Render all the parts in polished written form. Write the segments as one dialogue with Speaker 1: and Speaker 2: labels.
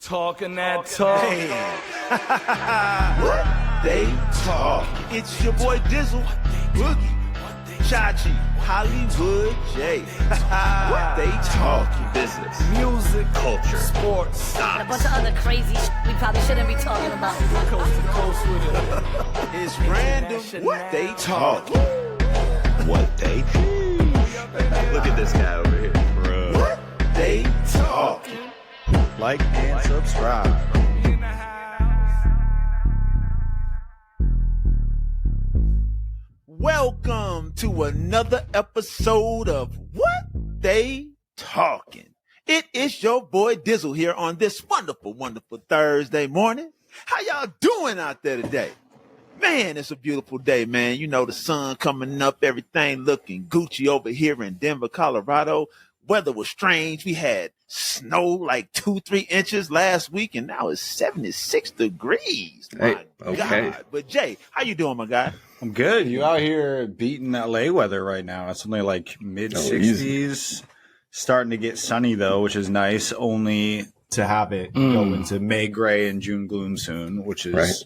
Speaker 1: Talking that talk.
Speaker 2: What they talk. It's your boy Dizzle, Boogie, Chachi, Hollywood J. What they talking.
Speaker 3: Business,
Speaker 1: Music,
Speaker 3: culture,
Speaker 1: sports,
Speaker 4: And a bunch of other crazy we probably shouldn't be talking about.
Speaker 1: coast to coast with it.
Speaker 2: It's random. What they talking.
Speaker 3: what they Look at this guy over here, bro.
Speaker 2: What they talking.
Speaker 3: Like and subscribe.
Speaker 2: Welcome to another episode of What They Talking. It is your boy Dizzle here on this wonderful, wonderful Thursday morning. How y'all doing out there today? Man, it's a beautiful day, man. You know, the sun coming up, everything looking Gucci over here in Denver, Colorado. Weather was strange. We had snow like 2-3 inches last week, and now it's 76 degrees. My
Speaker 3: okay.
Speaker 2: God. But Jay, how you doing, my guy?
Speaker 5: I'm good. You out here beating LA weather right now. It's only like mid 60s. Starting to get sunny though, which is nice. Only to have it go into May gray and June gloom soon, which is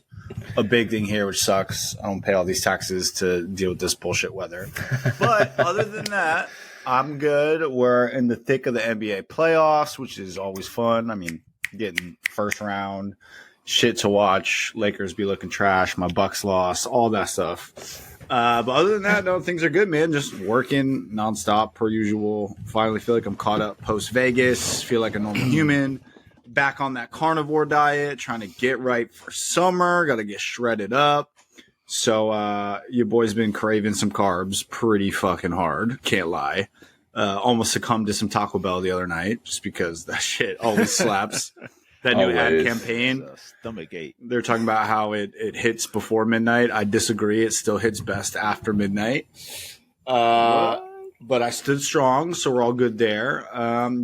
Speaker 5: a big thing here, which sucks. I don't pay all these taxes to deal with this bullshit weather. But other than that, I'm good. We're in the thick of the NBA playoffs, which is always fun. I mean, getting first round shit to watch. Lakers be looking trash. My Bucks lost. All that stuff. But other than that, no, things are good, man. Just working nonstop per usual. Finally feel like I'm caught up post Vegas. Feel like a normal human. Back on that carnivore diet. Trying to get right for summer. Got to get shredded up. So your boy's been craving some carbs pretty fucking hard. Can't lie. Almost succumbed to some Taco Bell the other night just because that shit always slaps. That new ad campaign.
Speaker 2: Stomach ache.
Speaker 5: They're talking about how it hits before midnight. I disagree. It still hits best after midnight. But I stood strong, so we're all good there. I'm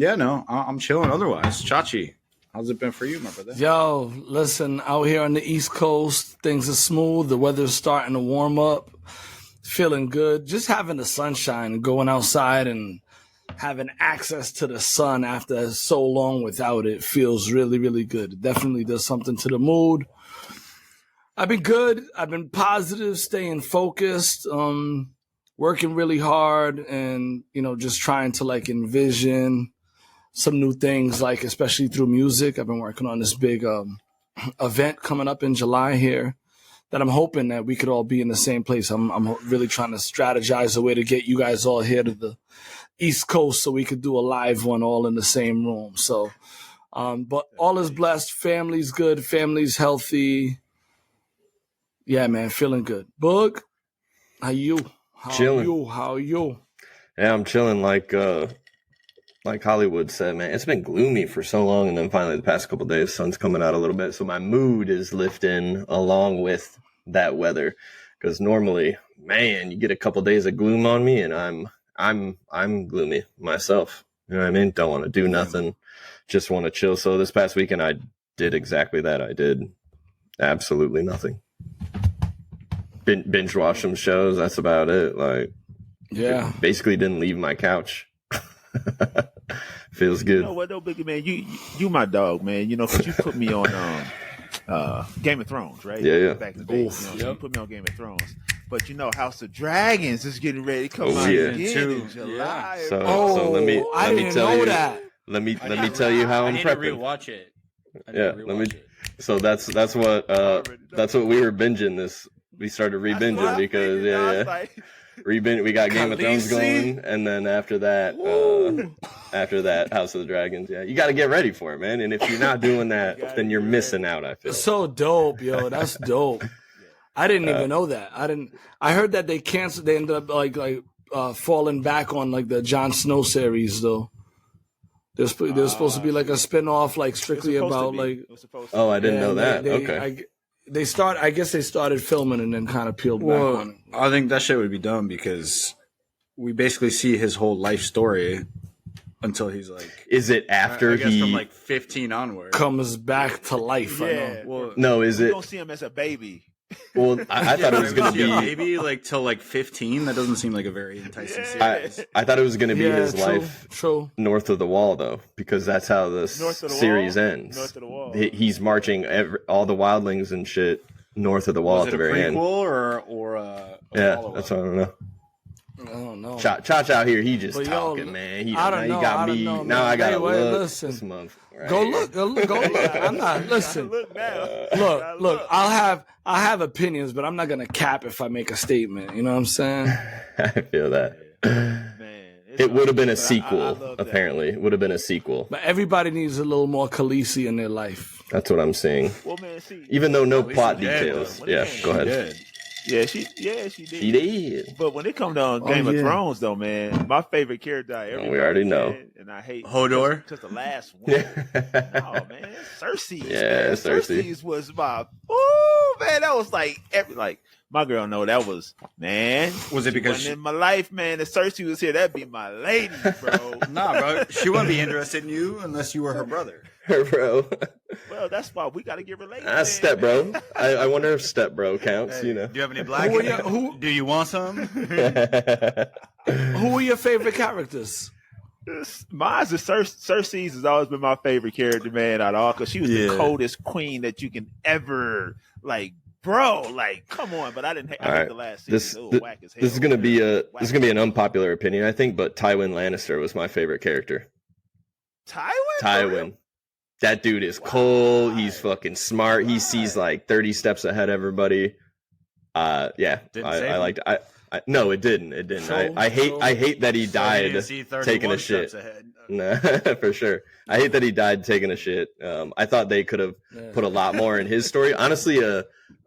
Speaker 5: chilling otherwise. Chachi, how's it been for you, my brother?
Speaker 1: Yo, listen, out here on the East Coast, things are smooth. The weather's starting to warm up. Feeling good. Just having the sunshine, going outside and having access to the sun after so long without it feels really, really good. It definitely does something to the mood. I've been good. I've been positive, staying focused, working really hard and, just trying to like envision some new things, like especially through music. I've been working on this big event coming up in July here that I'm hoping that we could all be in the same place. I'm really trying to strategize a way to get you guys all here to the East Coast so we could do a live one all in the same room. So, but all is blessed. Family's good. Family's healthy. Yeah, man, feeling good. Boog, how you?
Speaker 3: Chilling.
Speaker 1: How you?
Speaker 3: Yeah, I'm chilling like Hollywood said, man. It's been gloomy for so long, and then finally the past couple of days, sun's coming out a little bit, so my mood is lifting along with that weather. Because normally, man, you get a couple days of gloom on me, and I'm gloomy myself. You know what I mean? Don't want to do nothing, just want to chill. So this past weekend, I did exactly that. I did absolutely nothing. Binge watch some shows. That's about it. Like,
Speaker 1: Yeah.
Speaker 3: basically didn't leave my couch. Feels good.
Speaker 2: You know what though, Biggie man? You my dog, man. Cause you put me on Game of Thrones, right?
Speaker 3: Yeah.
Speaker 2: Back in the day. So you put me on Game of Thrones. But House of Dragons is getting ready to come out again in July.
Speaker 3: So let me tell you
Speaker 1: that.
Speaker 3: Let me tell you how I'm prepping.
Speaker 5: Rewatch it.
Speaker 3: Let me. So that's what we were binging this. We started re-binging because we got Game of Thrones going, and then after that, House of the Dragons. Yeah, you got to get ready for it, man. And if you're not doing that, then you're missing out. I feel
Speaker 1: So dope, yo. That's dope. I didn't even know that. I heard that they canceled. They ended up like falling back on like the Jon Snow series though. There's supposed to be like a spinoff, like strictly about like.
Speaker 3: Oh, I didn't know that. Okay.
Speaker 1: I guess they started filming and then kind of peeled back on it.
Speaker 5: I think that shit would be dumb because we basically see his whole life story until he's like.
Speaker 3: Is it after
Speaker 5: I guess from like 15 onward?
Speaker 1: Comes back to life.
Speaker 2: Yeah.
Speaker 1: I know.
Speaker 5: Well,
Speaker 3: No, is
Speaker 2: We
Speaker 3: it?
Speaker 2: don't see him as a baby.
Speaker 3: Well, I thought it was going to be
Speaker 5: maybe like till like 15. That doesn't seem like a very enticing series.
Speaker 3: I thought it was going to be his
Speaker 1: true,
Speaker 3: life
Speaker 1: true.
Speaker 3: north of the wall, though, because that's how the series ends.
Speaker 2: North of the wall.
Speaker 3: He's marching all the wildlings and shit north of the wall at the very end.
Speaker 5: Or a follow-up?
Speaker 3: That's what I don't know.
Speaker 1: I don't know.
Speaker 3: Chachi out here, he just
Speaker 1: But
Speaker 3: talking, man. He
Speaker 1: I don't know.
Speaker 3: got
Speaker 1: I don't
Speaker 3: me.
Speaker 1: know,
Speaker 3: Now
Speaker 1: man.
Speaker 3: I got to
Speaker 1: Anyway,
Speaker 3: look
Speaker 1: listen.
Speaker 3: this month. Right
Speaker 1: Go
Speaker 3: here.
Speaker 1: look. Go look. I'm not. Listen.
Speaker 2: Look now.
Speaker 1: Look. I have opinions, but I'm not gonna cap if I make a statement. You know what I'm saying?
Speaker 3: I feel that.
Speaker 2: Man,
Speaker 3: It would have been a
Speaker 2: I
Speaker 3: sequel,
Speaker 2: love that.
Speaker 3: apparently. It would have been a sequel.
Speaker 1: But everybody needs a little more Khaleesi in their life.
Speaker 3: That's what I'm saying.
Speaker 2: Well, man, see.
Speaker 3: Even though no
Speaker 5: least
Speaker 3: plot
Speaker 5: she did,
Speaker 3: details.
Speaker 2: though.
Speaker 3: Yeah, go ahead.
Speaker 5: Did.
Speaker 2: Yeah, she did.
Speaker 3: She did.
Speaker 2: But when it comes to Game of
Speaker 1: yeah.
Speaker 2: Thrones, though, man, my favorite character I ever.
Speaker 3: We already know.
Speaker 2: And I hate
Speaker 5: Hodor?
Speaker 2: Just the last one. Oh man, Cersei.
Speaker 3: Yeah,
Speaker 2: man.
Speaker 3: Cersei.
Speaker 2: Cersei's was my. Oh man, that was like my girl know that was man.
Speaker 5: Was it because
Speaker 2: in my life, man? If Cersei was here, that'd be my lady, bro.
Speaker 5: Nah, bro. She wouldn't be interested in you unless you were her brother.
Speaker 3: Bro.
Speaker 2: Well, that's why we got to get related.
Speaker 3: That's step bro. I wonder if step bro counts, you know.
Speaker 5: Do you have any black? Do you want some?
Speaker 1: Who are your favorite characters?
Speaker 2: Mine's is Cersei's has always been my favorite character, man, out of all, because she was the coldest queen that you can ever bro. Like, come on, but I didn't. I hate the last season. It was whack as hell.
Speaker 3: This is gonna be an unpopular opinion, I think, but Tywin Lannister was my favorite character. Tywin. That dude is cold. He's fucking smart. He sees like 30 steps ahead of everybody. Yeah, I liked. No, it didn't. It didn't. I hate that he died taking a shit. Nah, for sure. I hate that he died taking a shit. I thought they could have put a lot more in his story. Honestly, a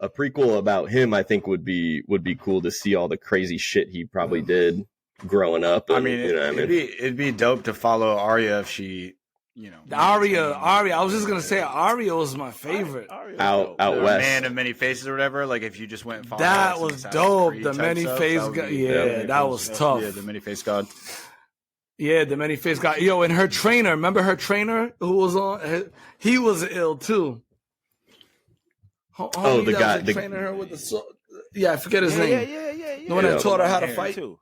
Speaker 3: prequel about him, I think, would be cool to see all the crazy shit he probably did growing up. And,
Speaker 5: it'd be dope to follow Arya if she,
Speaker 1: Arya. I was just gonna say Arya was my favorite.
Speaker 3: Out west.
Speaker 5: Man of many faces or whatever. Like if you just went and followed
Speaker 1: That was dope. The many face god. Yeah, that was tough.
Speaker 5: Yeah, the many face god.
Speaker 1: Yeah, the many face god. Yo, and her trainer. Remember her trainer who was on? He was ill too.
Speaker 3: The guy,
Speaker 1: the trainer her with the sword. Yeah, I forget his name.
Speaker 2: Yeah.
Speaker 1: The one that taught her how to fight.
Speaker 2: Too.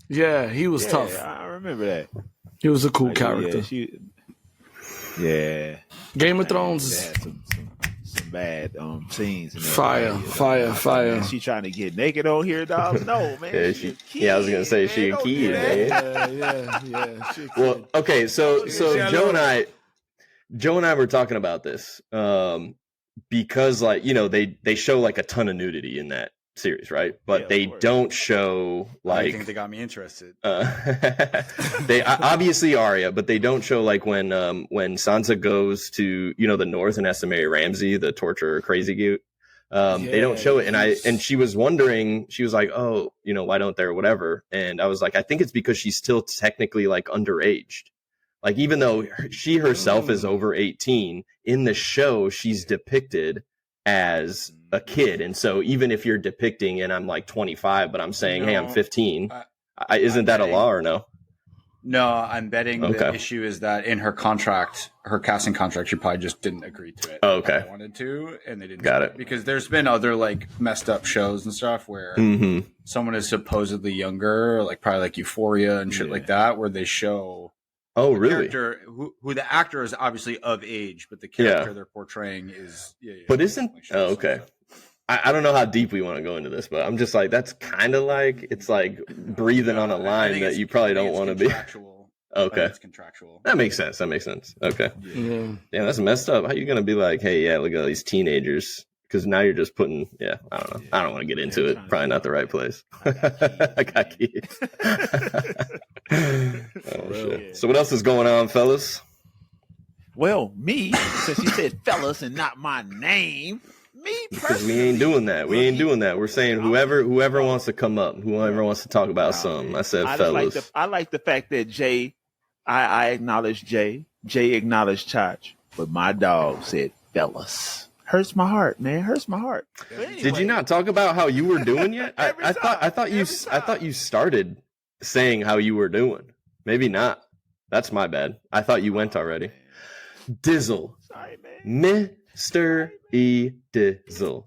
Speaker 1: Yeah, he was tough.
Speaker 2: I remember that.
Speaker 1: He was a cool character.
Speaker 2: Yeah.
Speaker 1: Game of Thrones.
Speaker 2: Had some bad scenes. In
Speaker 1: Fire.
Speaker 2: Man, she trying to get naked on here, dog. No, man.
Speaker 3: I was gonna say she a kid, man.
Speaker 1: Yeah.
Speaker 3: Well, okay, so Joe and I were talking about this because, like, they show like a ton of nudity in that series, right? But they don't show like.
Speaker 5: I think they got me interested.
Speaker 3: They obviously Arya, but they don't show like when Sansa goes to the north and has to marry Ramsay, the torturer, crazy cute. They don't show it, and she was wondering. She was like, "Oh, why don't they or whatever?" And I was like, "I think it's because she's still technically like underaged. Like even though she herself is over 18, in the show she's depicted as a kid, and so even if you're depicting and I'm like 25 but I'm saying hey, I'm 15, isn't that a law or no?
Speaker 5: No, I'm betting the issue is that in her contract, her casting contract, she probably just didn't agree to it.
Speaker 3: Okay.
Speaker 5: They wanted to, and they didn't.
Speaker 3: Got it.
Speaker 5: Because there's been other like messed up shows and stuff where someone is supposedly younger, like probably like Euphoria and shit like that, where they show character who the actor is obviously of age, but the character they're portraying is
Speaker 3: but isn't I don't know how deep we want to go into this, but I'm just like, that's kind of like, it's like breathing on a line that you probably don't want to be. Okay.
Speaker 5: It's contractual.
Speaker 3: That makes sense. Okay. Yeah, that's messed up. How you going to be like, hey, yeah, look at all these teenagers? Because now you're just putting, I don't know. I don't want to get into it. Probably not the right place. I got kids. Shit. So what else is going on, fellas?
Speaker 2: Well, me, since you said fellas and not my name,
Speaker 3: because we ain't doing that. We're saying whoever wants to come up, whoever wants to talk about something. I said fellas.
Speaker 2: I like the fact that Jay, I acknowledge Jay. Jay acknowledged Chachi, but my dog said fellas. Hurts my heart, man. Hurts my heart. Anyway.
Speaker 3: Did you not talk about how you were doing yet? I thought you started saying how you were doing. Maybe not. That's my bad. I thought you went already. Dizzle.
Speaker 2: Sorry, man.
Speaker 3: Mr. E. Dizzle.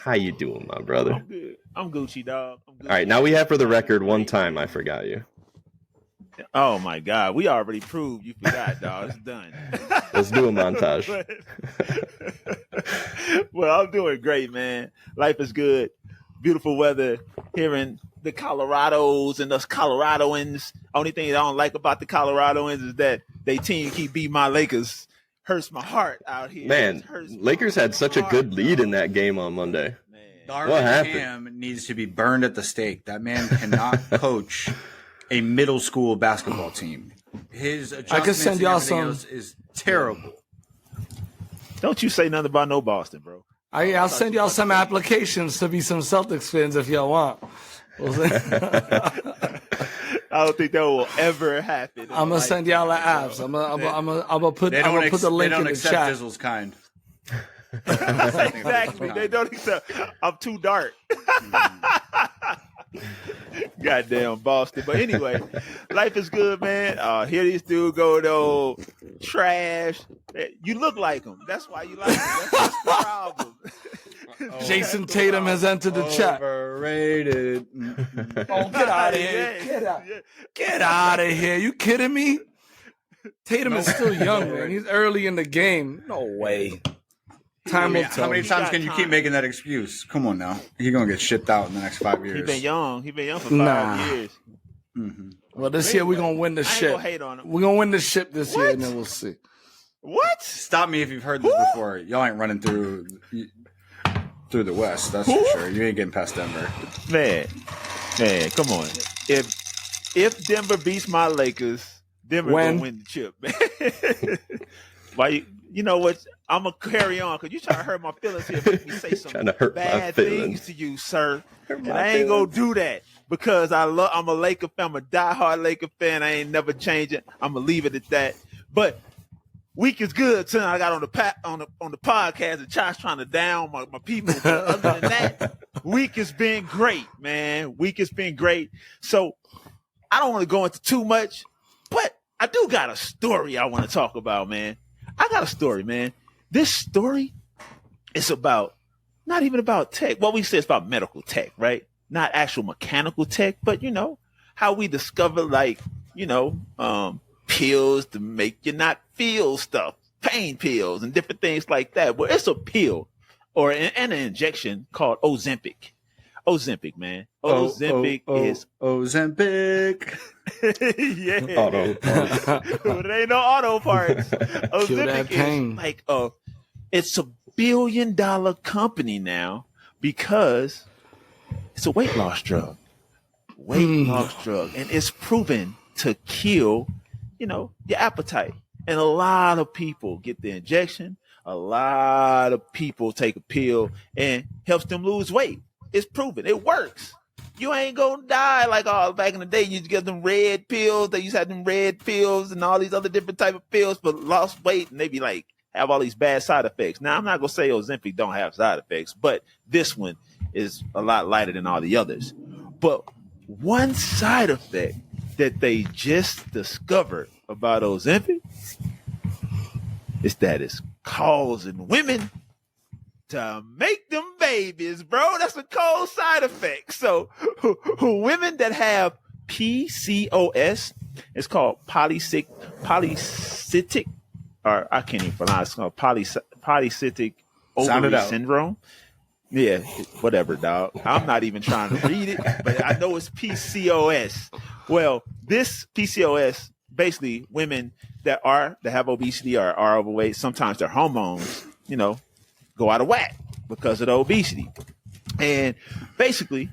Speaker 3: How you doing, my brother?
Speaker 2: I'm good. I'm Gucci, dog. I'm Gucci.
Speaker 3: All right, now we have for the record one time I forgot you.
Speaker 2: Oh my God, we already proved you forgot, dog. It's done.
Speaker 3: Let's do a montage.
Speaker 2: Well, I'm doing great, man. Life is good. Beautiful weather here in the Colorados and us Coloradoans. Only thing I don't like about the Coloradoans is that they team keep beating my Lakers. Hurts my heart out here.
Speaker 3: Man, Lakers had such a good lead in that game on Monday. What happened?
Speaker 5: Ham needs to be burned at the stake. That man cannot coach a middle school basketball team. His adjustments and everything else is terrible.
Speaker 2: Don't you say nothing about no Boston, bro.
Speaker 1: I'll send y'all some applications to be some Celtics fans if y'all want.
Speaker 2: I don't think that will ever happen.
Speaker 1: I'm gonna send y'all the apps. I'm gonna put the link in the chat.
Speaker 5: Dizzle's kind.
Speaker 2: Exactly. They don't accept. I'm too dark. Goddamn Boston. But anyway, life is good, man. Here these dudes go though. Trash. You look like him. That's why you like him. That's the problem.
Speaker 1: Jason Tatum has entered the chat.
Speaker 5: Overrated.
Speaker 1: Oh, get out of here. Get out of here. You kidding me? Tatum is still young, man. He's early in the game. No way. Time will tell.
Speaker 5: How many times can you keep making that excuse? Come on now. He's going to get shipped out in the next 5 years.
Speaker 2: He been young for 5 years.
Speaker 5: Mm-hmm.
Speaker 1: Well, this year we're going to win the ship.
Speaker 2: Hate on him.
Speaker 1: We're going to win the ship this year, and then we'll see.
Speaker 2: What?
Speaker 5: Stop me if you've heard this before. Y'all ain't running through the West, that's for sure. You ain't getting past Denver.
Speaker 2: Man, come on. If Denver beats my Lakers, Denver gonna win the chip, man. Why? You know what? I'm gonna carry on because you trying to hurt my feelings here. Make me say some bad things to you, sir. And I ain't gonna do that because I'm a Laker fan. I'm a diehard Laker fan. I ain't never changing. I'm gonna leave it at that. But week is good. Tonight I got on the podcast and Chachi trying to down my people. But other than that, week has been great, man. Week has been great. So I don't want to go into too much, but I do got a story I want to talk about, man. I got a story, man. This story is not even about tech. What we say is about medical tech, right? Not actual mechanical tech, but how we discover pills to make you not feel stuff, pain pills and different things like that. Well, it's a pill or an injection called Ozempic. Ozempic, man. Ozempic is
Speaker 5: Ozempic.
Speaker 2: Yeah.
Speaker 3: Auto parts.
Speaker 2: But it ain't no auto parts. Ozempic is like it's $1 billion company now because it's a weight loss drug. Loss drug. And it's proven to kill, your appetite. And a lot of people get the injection. A lot of people take a pill and helps them lose weight. It's proven. It works. You ain't gonna die like back in the day. You used to get them red pills. They used to have them red pills and all these other different type of pills, but lost weight and they be like have all these bad side effects. Now I'm not gonna say Ozempic don't have side effects, but this one is a lot lighter than all the others. But one side effect that they just discovered about Ozempic is that it's causing women to make them babies, bro. That's a cold side effect. So women that have PCOS, it's called polycystic, or I can't even pronounce it. It's called polycystic ovary syndrome. Yeah, whatever, dog. I'm not even trying to read it, but I know it's PCOS. Well, this PCOS, basically women that have obesity or are overweight, sometimes their hormones, go out of whack because of the obesity. And basically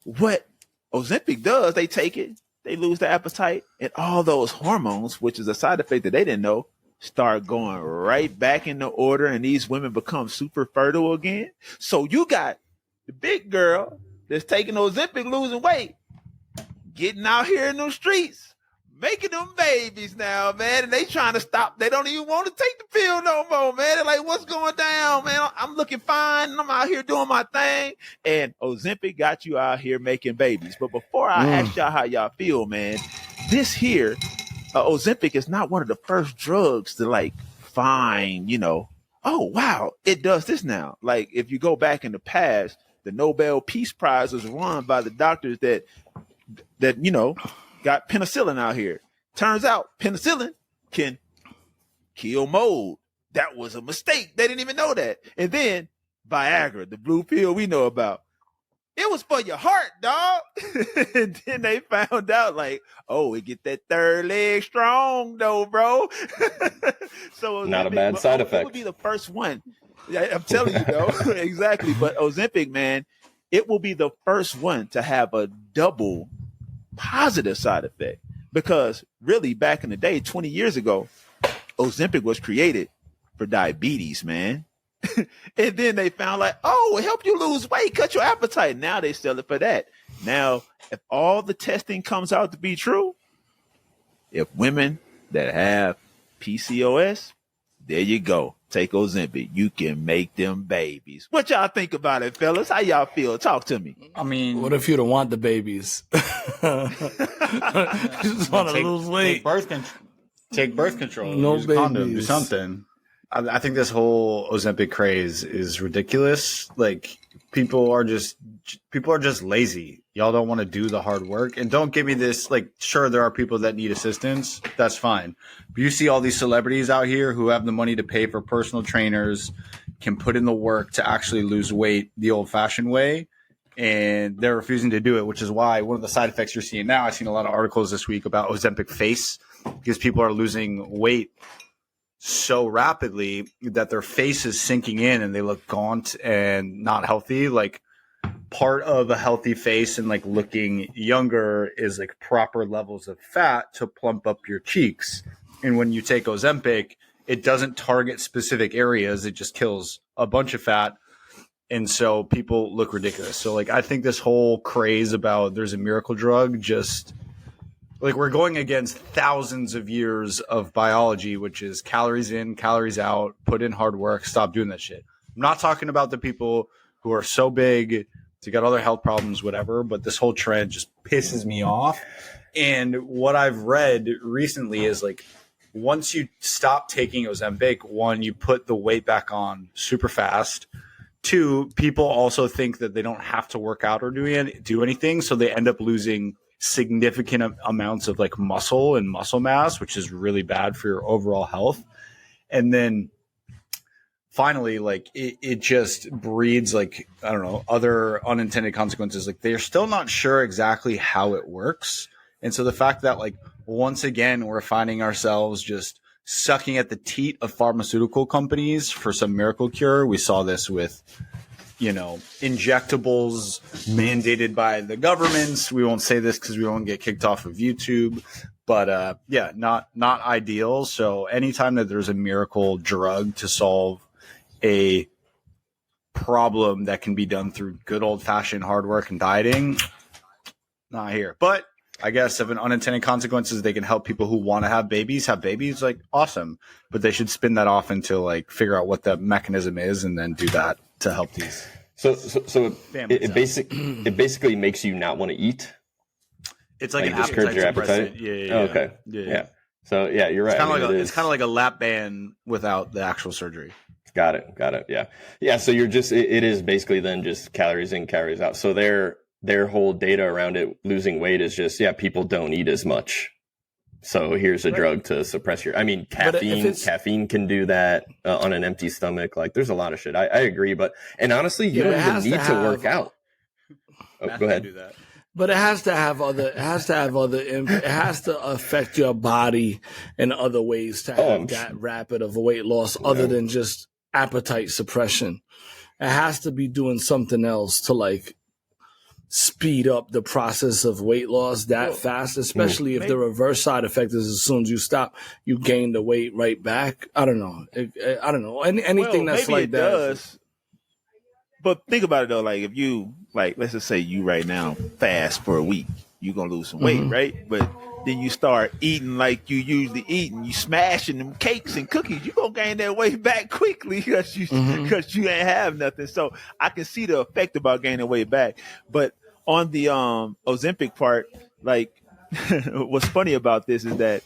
Speaker 2: what Ozempic does, they take it, they lose their appetite, and all those hormones, which is a side effect that they didn't know, start going right back into order, and these women become super fertile again. So you got the big girl that's taking Ozempic, losing weight, getting out here in those streets, making them babies now, man, and they trying to stop. They don't even want to take the pill no more, man. They're like, what's going down, man? I'm looking fine. I'm out here doing my thing. And Ozempic got you out here making babies. But before I ask y'all how y'all feel, man, this here, Ozempic is not one of the first drugs to find, oh, wow, it does this now. Like if you go back in the past, the Nobel Peace Prize was won by the doctors that got penicillin out here. Turns out penicillin can kill mold. That was a mistake. They didn't even know that. And then Viagra, the blue pill we know about, it was for your heart, dog. And then they found out, like, oh, it get that third leg strong, though, bro. So
Speaker 3: not a bad side effect.
Speaker 2: It would be the first one. I'm telling you, though. Exactly. But Ozempic, man, it will be the first one to have a double positive side effect. Because really, back in the day, 20 years ago, Ozempic was created for diabetes, man. And then they found like, oh, it helped you lose weight, cut your appetite. Now they sell it for that. Now, if all the testing comes out to be true, if women that have PCOS, there you go. Take Ozempic. You can make them babies. What y'all think about it, fellas? How y'all feel? Talk to me.
Speaker 5: I mean,
Speaker 1: what if you don't want the babies? You just want to lose weight.
Speaker 5: Take birth control.
Speaker 1: No
Speaker 5: use a condom. Do
Speaker 1: babies.
Speaker 5: something. I think this whole Ozempic craze is ridiculous. Like people are just lazy. Y'all don't want to do the hard work. And don't give me this, like, sure, there are people that need assistance. That's fine. But you see all these celebrities out here who have the money to pay for personal trainers, can put in the work to actually lose weight the old fashioned way. And they're refusing to do it, which is why one of the side effects you're seeing now, I've seen a lot of articles this week about Ozempic face, because people are losing weight so rapidly that their face is sinking in and they look gaunt and not healthy. Like part of a healthy face and like looking younger is like proper levels of fat to plump up your cheeks. And when you take Ozempic, it doesn't target specific areas. It just kills a bunch of fat. And so people look ridiculous. So like, I think this whole craze about there's a miracle drug, just like we're going against thousands of years of biology, which is calories in, calories out, put in hard work, stop doing that shit. I'm not talking about the people who are so big to get other health problems, whatever, but this whole trend just pisses me off. And what I've read recently is like, once you stop taking Ozempic, one, you put the weight back on super fast. Two, people also think that they don't have to work out or do anything, so they end up losing significant amounts of like muscle and muscle mass, which is really bad for your overall health. And then finally, like it just breeds like, I don't know, other unintended consequences. Like they're still not sure exactly how it works. And so the fact that like once again we're finding ourselves just sucking at the teat of pharmaceutical companies for some miracle cure. We saw this with injectables mandated by the governments. We won't say this because we won't get kicked off of YouTube, but not ideal. So anytime that there's a miracle drug to solve a problem that can be done through good old fashioned hard work and dieting, not here. But I guess if an unintended consequences, they can help people who want to have babies, like awesome, but they should spin that off into like figure out what the mechanism is and then do that to help these.
Speaker 3: So it basically makes you not want to eat.
Speaker 5: It's like an
Speaker 3: discourage your appetite.
Speaker 5: Yeah.
Speaker 3: Oh, okay. Yeah. So yeah, you're right.
Speaker 5: It's kind of like a lap band without the actual surgery.
Speaker 3: Got it. Yeah. So you're just it is basically then just calories in, calories out. So their whole data around it losing weight is just people don't eat as much. So here's a drug to suppress your. I mean, caffeine can do that on an empty stomach. Like, there's a lot of shit. I agree, and honestly, you don't even need to work out. Oh, go ahead.
Speaker 5: Do that.
Speaker 1: But it has to have other. It has to affect your body in other ways to have that rapid of a weight loss, other than just appetite suppression. It has to be doing something else to like speed up the process of weight loss fast, especially if the reverse side effect is as soon as you stop, you gain the weight right back. I don't know. Anything that's like that.
Speaker 2: Does. But think about it though. Like if you let's just say you right now fast for a week, you're going to lose some weight, right? But then you start eating like you usually eat and you smashing them cakes and cookies, you're going to gain that weight back quickly because you ain't have nothing. So I can see the effect about gaining weight back. But on the Ozempic part, like what's funny about this is that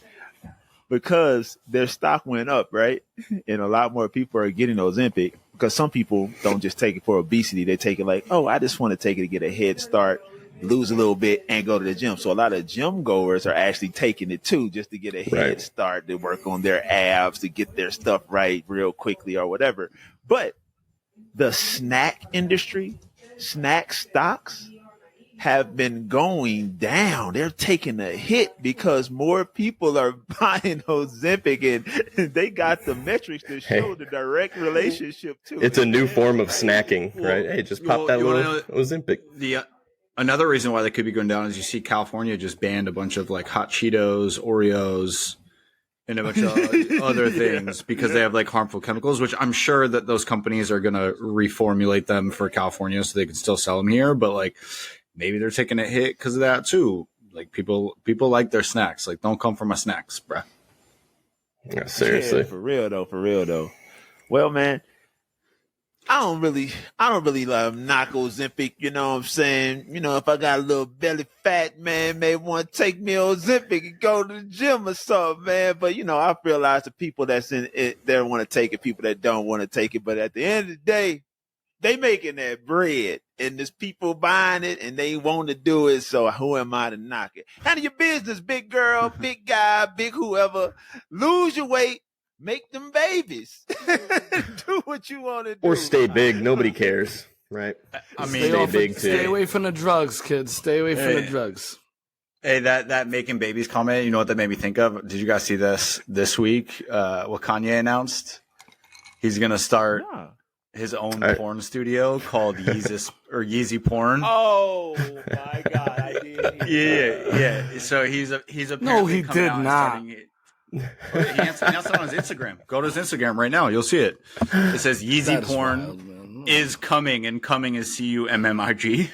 Speaker 2: because their stock went up, right? And a lot more people are getting Ozempic because some people don't just take it for obesity. They take it like, oh, I just want to take it to get a head start, lose a little bit, and go to the gym. So a lot of gym goers are actually taking it too, just to get a head start, to work on their abs, to get their stuff right real quickly or whatever. But the snack industry, snack stocks have been going down. They're taking a hit because more people are buying Ozempic, and they got the metrics to show the direct relationship to
Speaker 3: It's a new form of snacking, right? Hey, just pop that little Ozempic.
Speaker 5: Another reason why they could be going down is you see California just banned a bunch of like hot Cheetos, Oreos, and a bunch of other things because they have like harmful chemicals, which I'm sure that those companies are going to reformulate them for California so they can still sell them here. But like, maybe they're taking a hit because of that too. Like people like their snacks. Like, don't come for my snacks, bruh.
Speaker 3: Yeah, seriously.
Speaker 2: Yeah, for real though. Well, man, I don't really knock Ozempic. You know what I'm saying? You know, if I got a little belly fat, man, may want to take me Ozempic and go to the gym or something, man. But you know, I realize the people that's in it, they want to take it. People that don't want to take it. But at the end of the day, they making that bread, and there's people buying it, and they want to do it. So who am I to knock it? Handle your business, big girl, big guy, big whoever. Lose your weight, make them babies. Do what you want to do.
Speaker 3: Or stay big. Nobody cares, right?
Speaker 5: I mean,
Speaker 3: stay big too.
Speaker 1: Stay away from the drugs, kids. Stay away from the drugs.
Speaker 5: Hey, that making babies comment, you know what that made me think of? Did you guys see this week? What Kanye announced? He's going to start his own porn studio called Yeezy Porn.
Speaker 2: Oh my God, I did hear
Speaker 5: Yeah. So he's apparently
Speaker 1: No, he did not.
Speaker 5: He announced it on his Instagram. Go to his Instagram right now. You'll see it. It says Yeezy Porn is coming, and coming is CUMMIG.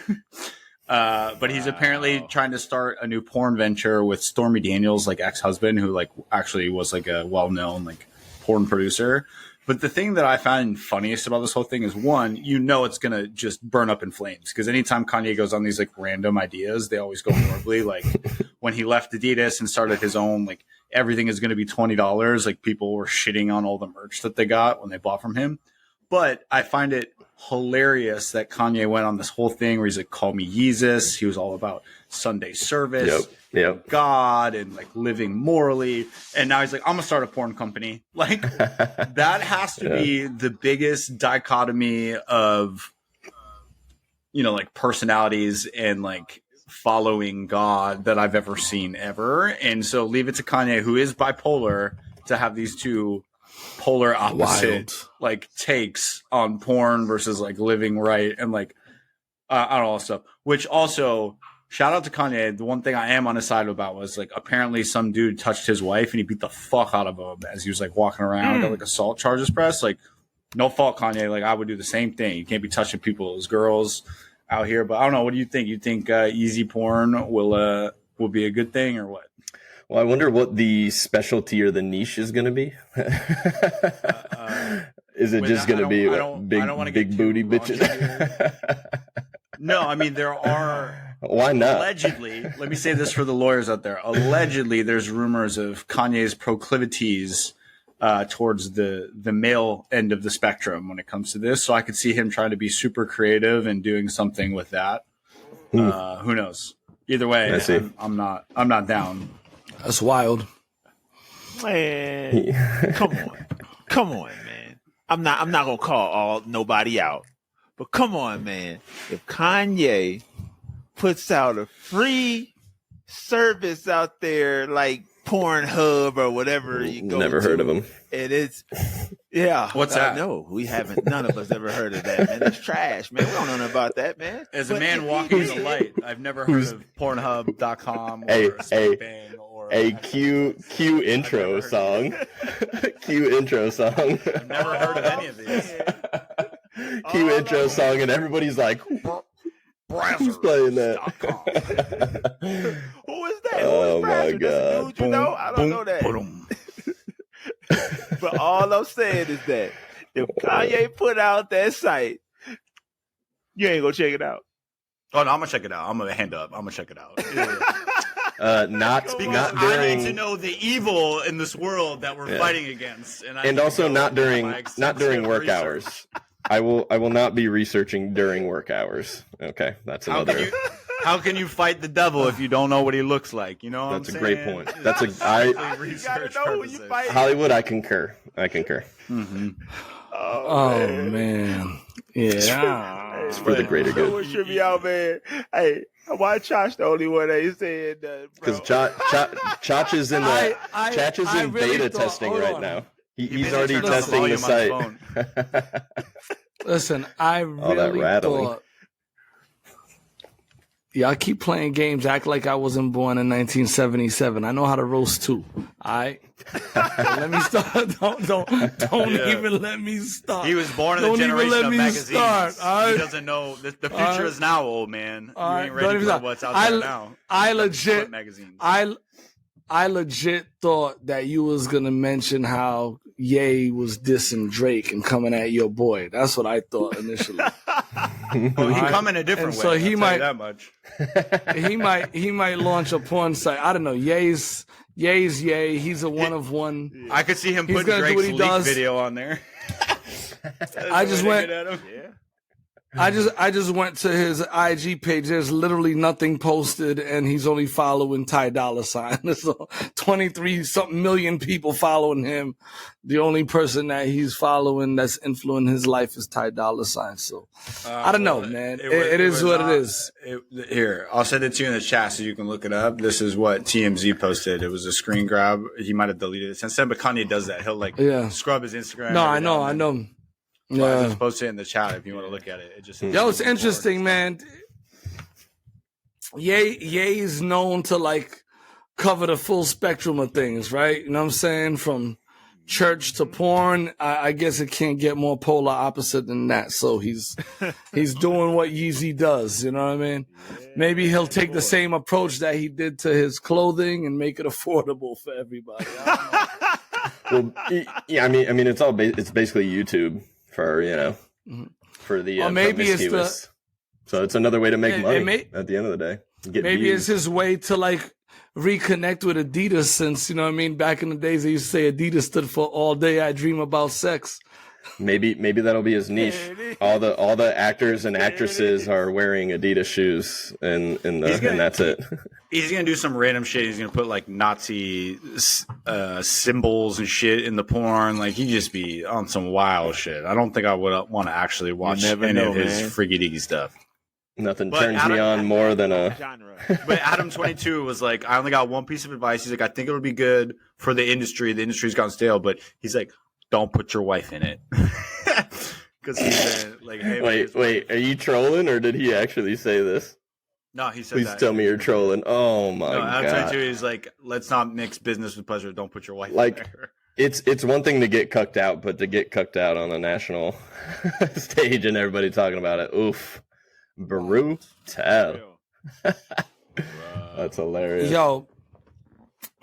Speaker 5: But he's apparently trying to start a new porn venture with Stormy Daniels, like ex-husband, who like actually was like a well-known like porn producer. But the thing that I find funniest about this whole thing is, one, you know it's going to just burn up in flames. Because anytime Kanye goes on these like random ideas, they always go horribly. Like when he left Adidas and started his own, like everything is going to be $20. Like people were shitting on all the merch that they got when they bought from him. But I find it hilarious that Kanye went on this whole thing where he's like, call me Yeezus. He was all about Sunday service, God, and like living morally. And now he's like, I'm gonna start a porn company. Like that has to be the biggest dichotomy of, you know, like personalities and like following God that I've ever seen ever. And so leave it to Kanye, who is bipolar, to have these two polar opposite like takes on porn versus like living right and like I don't know stuff. Which also, shout out to Kanye. The one thing I am on his side about was like apparently some dude touched his wife and he beat the fuck out of him as he was like walking around, got like assault charges pressed. Like, no fault, Kanye. Like I would do the same thing. You can't be touching people's girls out here. But I don't know. What do you think? You think easy porn will be a good thing or what?
Speaker 3: Well, I wonder what the specialty or the niche is going to be. Is it just going to be big booty bitches?
Speaker 5: No, I mean, there are.
Speaker 3: Why not?
Speaker 5: Allegedly, let me say this for the lawyers out there. Allegedly, there's rumors of Kanye's proclivities towards the male end of the spectrum when it comes to this. So I could see him trying to be super creative and doing something with that. Who knows? Either way, I'm not down.
Speaker 1: That's wild.
Speaker 2: Man, come on, man. I'm not gonna call nobody out, but come on, man. If Kanye puts out a free service out there like Pornhub or whatever you go
Speaker 3: Never heard of him.
Speaker 2: And it's
Speaker 5: What's that?
Speaker 2: No, we haven't. None of us ever heard of that, man. It's trash, man. We don't know nothing about that, man.
Speaker 5: As a man walking in the light, I've never heard of Pornhub.com or
Speaker 3: a Q intro song. Q intro song.
Speaker 5: I've never heard of any of these.
Speaker 3: Q intro song, and everybody's like, who's playing that?
Speaker 2: Who is that?
Speaker 3: Oh
Speaker 2: Who is
Speaker 3: my
Speaker 2: Brazzers?
Speaker 3: God.
Speaker 2: Dude, you know? I don't know that. But all I'm saying is that if Kanye put out that site, you ain't gonna check it out.
Speaker 5: Oh no, I'm gonna check it out. I'm gonna hand up. I'm gonna check it out.
Speaker 3: not
Speaker 5: I
Speaker 3: during.
Speaker 5: need to know the evil in this world that we're fighting against,
Speaker 3: and also not during work
Speaker 5: research.
Speaker 3: hours. I will not be researching during work hours. Okay, that's another.
Speaker 5: How can you fight the devil if you don't know what he looks like? You know,
Speaker 3: That's
Speaker 5: what
Speaker 3: a
Speaker 5: I'm
Speaker 3: great
Speaker 5: saying?
Speaker 3: point. That's a
Speaker 2: You gotta know who you fight.
Speaker 3: Hollywood. I concur.
Speaker 5: Mm-hmm.
Speaker 1: Oh man. Yeah.
Speaker 3: It's for the greater
Speaker 2: That
Speaker 3: good.
Speaker 2: would trip me out, man. Hey, why Josh the only one that is saying that?
Speaker 3: Because Chach is in Chach is in
Speaker 1: really
Speaker 3: beta
Speaker 1: thought-
Speaker 3: testing
Speaker 1: hold
Speaker 3: right
Speaker 1: on.
Speaker 3: now.
Speaker 5: You
Speaker 3: He's
Speaker 5: better
Speaker 3: already
Speaker 5: turn down the
Speaker 3: testing the
Speaker 5: volume on the
Speaker 3: site.
Speaker 1: Listen, I
Speaker 3: All that
Speaker 1: really
Speaker 3: rattling.
Speaker 1: thought. Y'all keep playing games, act like I wasn't born in 1977. I know how to roast too. All right, let me start. Don't even let me start.
Speaker 5: He was born in the
Speaker 1: Don't even
Speaker 5: generation
Speaker 1: let
Speaker 5: of
Speaker 1: me
Speaker 5: magazines.
Speaker 1: start, all right?
Speaker 5: He doesn't know the future is now, old man. You
Speaker 1: All
Speaker 5: ain't
Speaker 1: right, don't
Speaker 5: ready
Speaker 1: even
Speaker 5: for
Speaker 1: start.
Speaker 5: what's out there now.
Speaker 1: I
Speaker 5: Split
Speaker 1: legit,
Speaker 5: magazines.
Speaker 1: I legit thought that you was gonna mention how Ye was dissing Drake and coming at your boy. That's what I thought initially.
Speaker 5: Well, he come in a different
Speaker 1: And
Speaker 5: way.
Speaker 1: so
Speaker 5: I'll
Speaker 1: he
Speaker 5: tell
Speaker 1: might-
Speaker 5: you that much.
Speaker 1: he might launch a porn site. I don't know. Ye's Ye. He's a one of one.
Speaker 5: I could see him
Speaker 1: He's
Speaker 5: putting
Speaker 1: gonna do
Speaker 5: Drake's
Speaker 1: what he
Speaker 5: leak
Speaker 1: does.
Speaker 5: video on there.
Speaker 1: I just went.
Speaker 2: Yeah.
Speaker 1: I just went to his IG page. There's literally nothing posted, and he's only following Ty Dolla $ign. There's 23 something million people following him. The only person that he's following that's influencing his life is Ty Dolla $ign. So I don't know, man. It is what it is.
Speaker 5: Here, I'll send it to you in the chat so you can look it up. This is what TMZ posted. It was a screen grab. He might have deleted it since then, but Kanye does that. He'll scrub his Instagram.
Speaker 1: No,
Speaker 5: every
Speaker 1: I
Speaker 5: now and then.
Speaker 1: know.
Speaker 5: So I
Speaker 1: Yeah.
Speaker 5: just posted it in the chat if you want to look at it. It just
Speaker 1: Yo, it's interesting, man. Ye is known to cover the full spectrum of things, right? You know what I'm saying? From church to porn. I guess it can't get more polar opposite than that. So he's doing what Yeezy does. You know what I mean? Maybe he'll take the same approach that he did to his clothing and make it affordable for everybody. I don't know.
Speaker 3: Well, yeah. I mean, it's it's basically YouTube for for the
Speaker 1: Or maybe it's
Speaker 3: promiscuous. So it's another way to make money at the end of the day. Get
Speaker 1: Maybe
Speaker 3: views.
Speaker 1: it's his way to reconnect with Adidas, since you know what I mean. Back in the days, they used to say Adidas stood for all day I dream about sex.
Speaker 3: Maybe that'll be his niche. All the actors and actresses are wearing Adidas shoes, and that's it.
Speaker 5: He's gonna do some random shit. He's gonna put Nazi symbols and shit in the porn. He just be on some wild shit. I don't think I would want to actually watch any of his freaky deaky stuff.
Speaker 3: Nothing turns me on more than a
Speaker 2: genre.
Speaker 5: But Adam 22 was I only got one piece of advice. He's I think it would be good for the industry. The industry's gone stale, but he's don't put your wife in it. Because he's hey,
Speaker 3: wait, are you trolling or did he actually say this?
Speaker 5: No, he said
Speaker 3: Please
Speaker 5: that.
Speaker 3: tell me you're trolling. Oh my god.
Speaker 5: Adam 22 is let's not mix business with pleasure. Don't put your wife in there.
Speaker 3: It's one thing to get cucked out, but to get cucked out on a national stage and everybody talking about it, oof. Brutal. That's hilarious.
Speaker 1: Yo,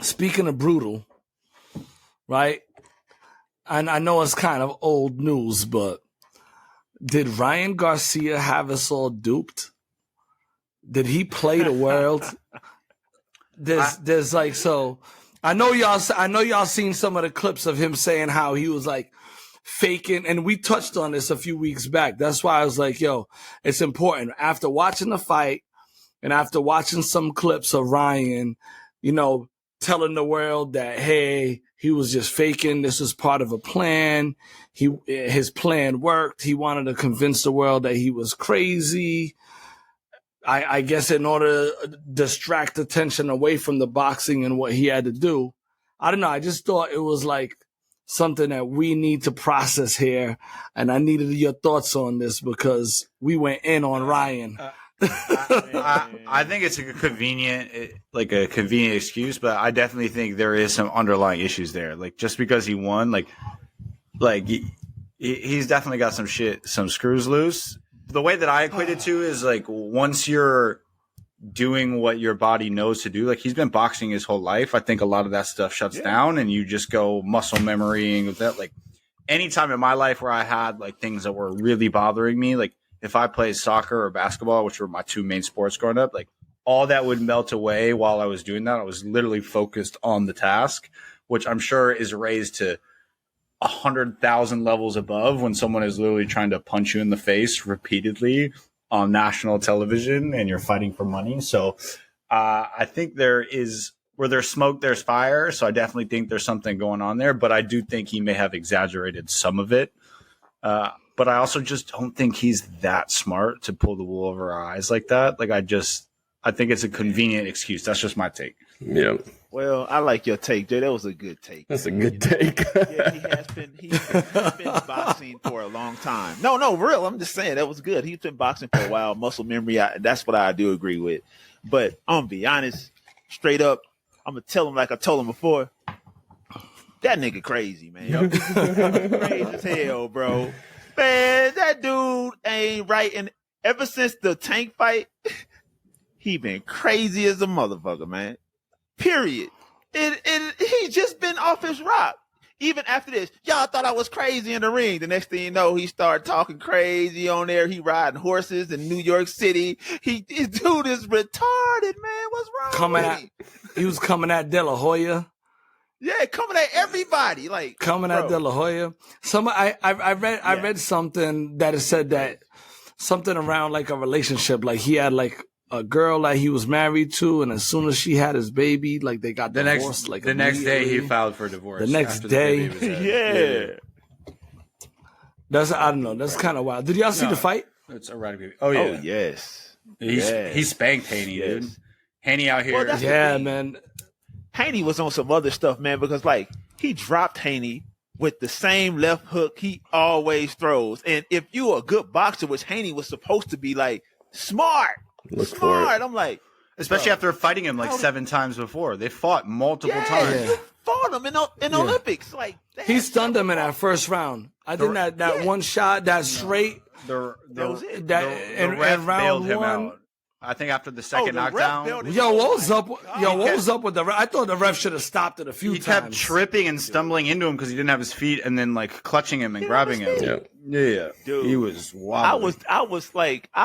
Speaker 1: speaking of brutal, right? And I know it's kind of old news, but did Ryan Garcia have us all duped? Did he play the world? There's so I know y'all seen some of the clips of him saying how he was faking, and we touched on this a few weeks back. That's why I was yo, it's important. After watching the fight and after watching some clips of Ryan, telling the world that, hey, he was just faking. This was part of a plan. His plan worked. He wanted to convince the world that he was crazy. I guess in order to distract attention away from the boxing and what he had to do. I don't know. I just thought it was something that we need to process here. And I needed your thoughts on this because we went in on Ryan.
Speaker 5: I think it's a convenient excuse, but I definitely think there is some underlying issues there. Just because he won, he's definitely got some screws loose. The way that I equate it to is once you're doing what your body knows to do, he's been boxing his whole life. I think a lot of that stuff shuts down and you just go muscle memorying with that. Any time in my life where I had things that were really bothering me, if I played soccer or basketball, which were my two main sports growing up, all that would melt away while I was doing that. I was literally focused on the task, which I'm sure is raised to 100,000 levels above when someone is literally trying to punch you in the face repeatedly on national television and you're fighting for money. So I think where there's smoke, there's fire. So I definitely think there's something going on there, but I do think he may have exaggerated some of it. But I also just don't think he's that smart to pull the wool over our eyes like that. Like, I think it's a convenient excuse. That's just my take.
Speaker 3: Yeah.
Speaker 2: Well, I like your take, Jay. That was a good take.
Speaker 3: That's a good take.
Speaker 2: Yeah, he's been boxing for a long time. No, real. I'm just saying that was good. He's been boxing for a while. Muscle memory. That's what I do agree with. But I'm gonna be honest, straight up, I'm gonna tell him like I told him before. That nigga crazy, man. Crazy as hell, bro. Man, that dude ain't right. And ever since the Tank fight, he been crazy as a motherfucker, man. Period. He just been off his rock. Even after this, y'all thought I was crazy in the ring. The next thing you know, he started talking crazy on there. He riding horses in New York City. His dude is retarded, man. What's wrong with him?
Speaker 1: He was coming at De La Hoya.
Speaker 2: Yeah, coming at everybody. Like
Speaker 1: coming at De La Hoya. I read something that it said that something around like a relationship, like he had like a girl that he was married to, and as soon as she had his baby, like they got divorced.
Speaker 5: The next day he filed for divorce.
Speaker 1: The next day,
Speaker 2: yeah.
Speaker 1: That's I don't know. That's kind of wild. Did y'all see the fight?
Speaker 5: It's erratic baby. Oh yeah.
Speaker 2: Oh yes.
Speaker 5: He spanked Haney, dude. Haney out here.
Speaker 2: Well,
Speaker 1: yeah, man.
Speaker 2: Haney was on some other stuff, man, because like he dropped Haney with the same left hook he always throws. And if you're a good boxer, which Haney was supposed to be like smart. I'm like,
Speaker 5: especially after fighting him like 7 times before. They fought multiple times.
Speaker 2: Yeah. Fought him in Olympics. Like
Speaker 1: he stunned him in that first round. I think that one shot, that straight.
Speaker 5: The
Speaker 1: ref
Speaker 5: bailed him
Speaker 1: one,
Speaker 5: out. I think after the second knockdown.
Speaker 1: What was up? What was up with the ref? I thought the ref should have stopped it a few times.
Speaker 5: He kept tripping and stumbling into him because he didn't have his feet, and then like clutching him and grabbing him. Yeah. Dude, he was wobbly.
Speaker 2: I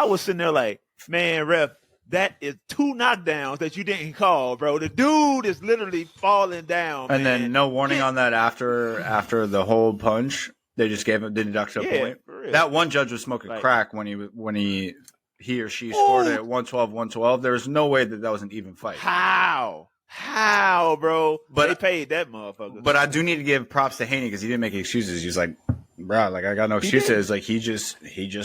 Speaker 2: was sitting there like, man, ref, that is 2 knockdowns that you didn't call, bro. The dude is literally falling down.
Speaker 5: And then no warning on that after the whole punch. They just gave him the deduction point. That one judge was smoking crack when he or she scored it at 112. There was no way that was an even fight.
Speaker 2: How, bro? But they paid that motherfucker.
Speaker 5: But I do need to give props to Haney because he didn't make excuses. He was like, bro, like I got no excuses. Like he just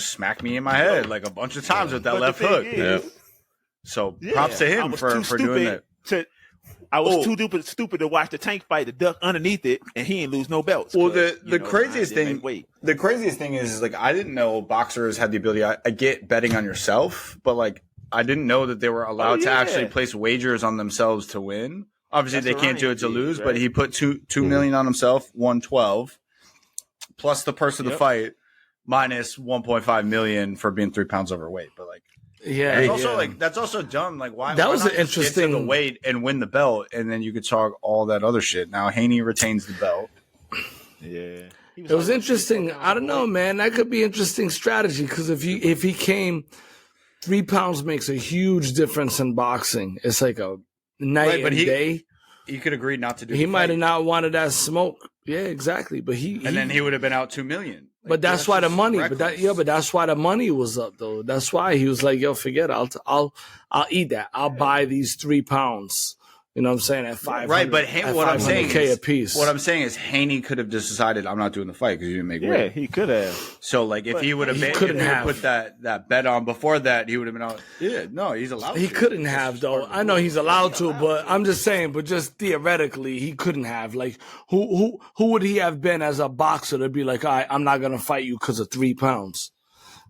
Speaker 5: smacked me in my head like a bunch of times with that left hook. So props to him for doing that.
Speaker 2: I was too stupid to watch the Tank fight, the duck underneath it, and he didn't lose no belts.
Speaker 5: Well, the craziest thing is like I didn't know boxers had the ability. I get betting on yourself, but like I didn't know that they were allowed to actually place wagers on themselves to win. Obviously, they can't do it to lose, but he put $2 million on himself, 112, plus the purse of the fight, minus 1.5 million for being 3 pounds overweight. But like.
Speaker 1: Yeah,
Speaker 5: that's also dumb. Like, why?
Speaker 1: That was
Speaker 5: an
Speaker 1: interesting.
Speaker 5: Get to the weight and win the belt, and then you could talk all that other shit. Now Haney retains the belt.
Speaker 2: Yeah,
Speaker 1: it was interesting. I don't know, man. That could be interesting strategy because if he came, 3 pounds makes a huge difference in boxing. It's like a night and day.
Speaker 5: He could agree not to do.
Speaker 1: He might have not wanted that smoke. Yeah, exactly. But
Speaker 5: then he would have been out $2 million.
Speaker 1: Like, but that's why the money. But that's why the money was up, though. That's why he was like, "Yo, forget it. I'll eat that. I'll buy these 3 pounds." You know what I'm saying? At 500,
Speaker 5: right? But what I'm saying is,
Speaker 1: a piece.
Speaker 5: What I'm saying is, Haney could have just decided, "I'm not doing the fight because you didn't make weight."
Speaker 2: Yeah, he could have.
Speaker 5: So, like, if he would have put that bet on before that, he would have been out. Yeah, no, he's allowed.
Speaker 1: He couldn't have, though. I know he's allowed to, but I'm just saying. But just theoretically, he couldn't have. Like, who would he have been as a boxer to be like, "All right, I'm not gonna fight you because of 3 pounds."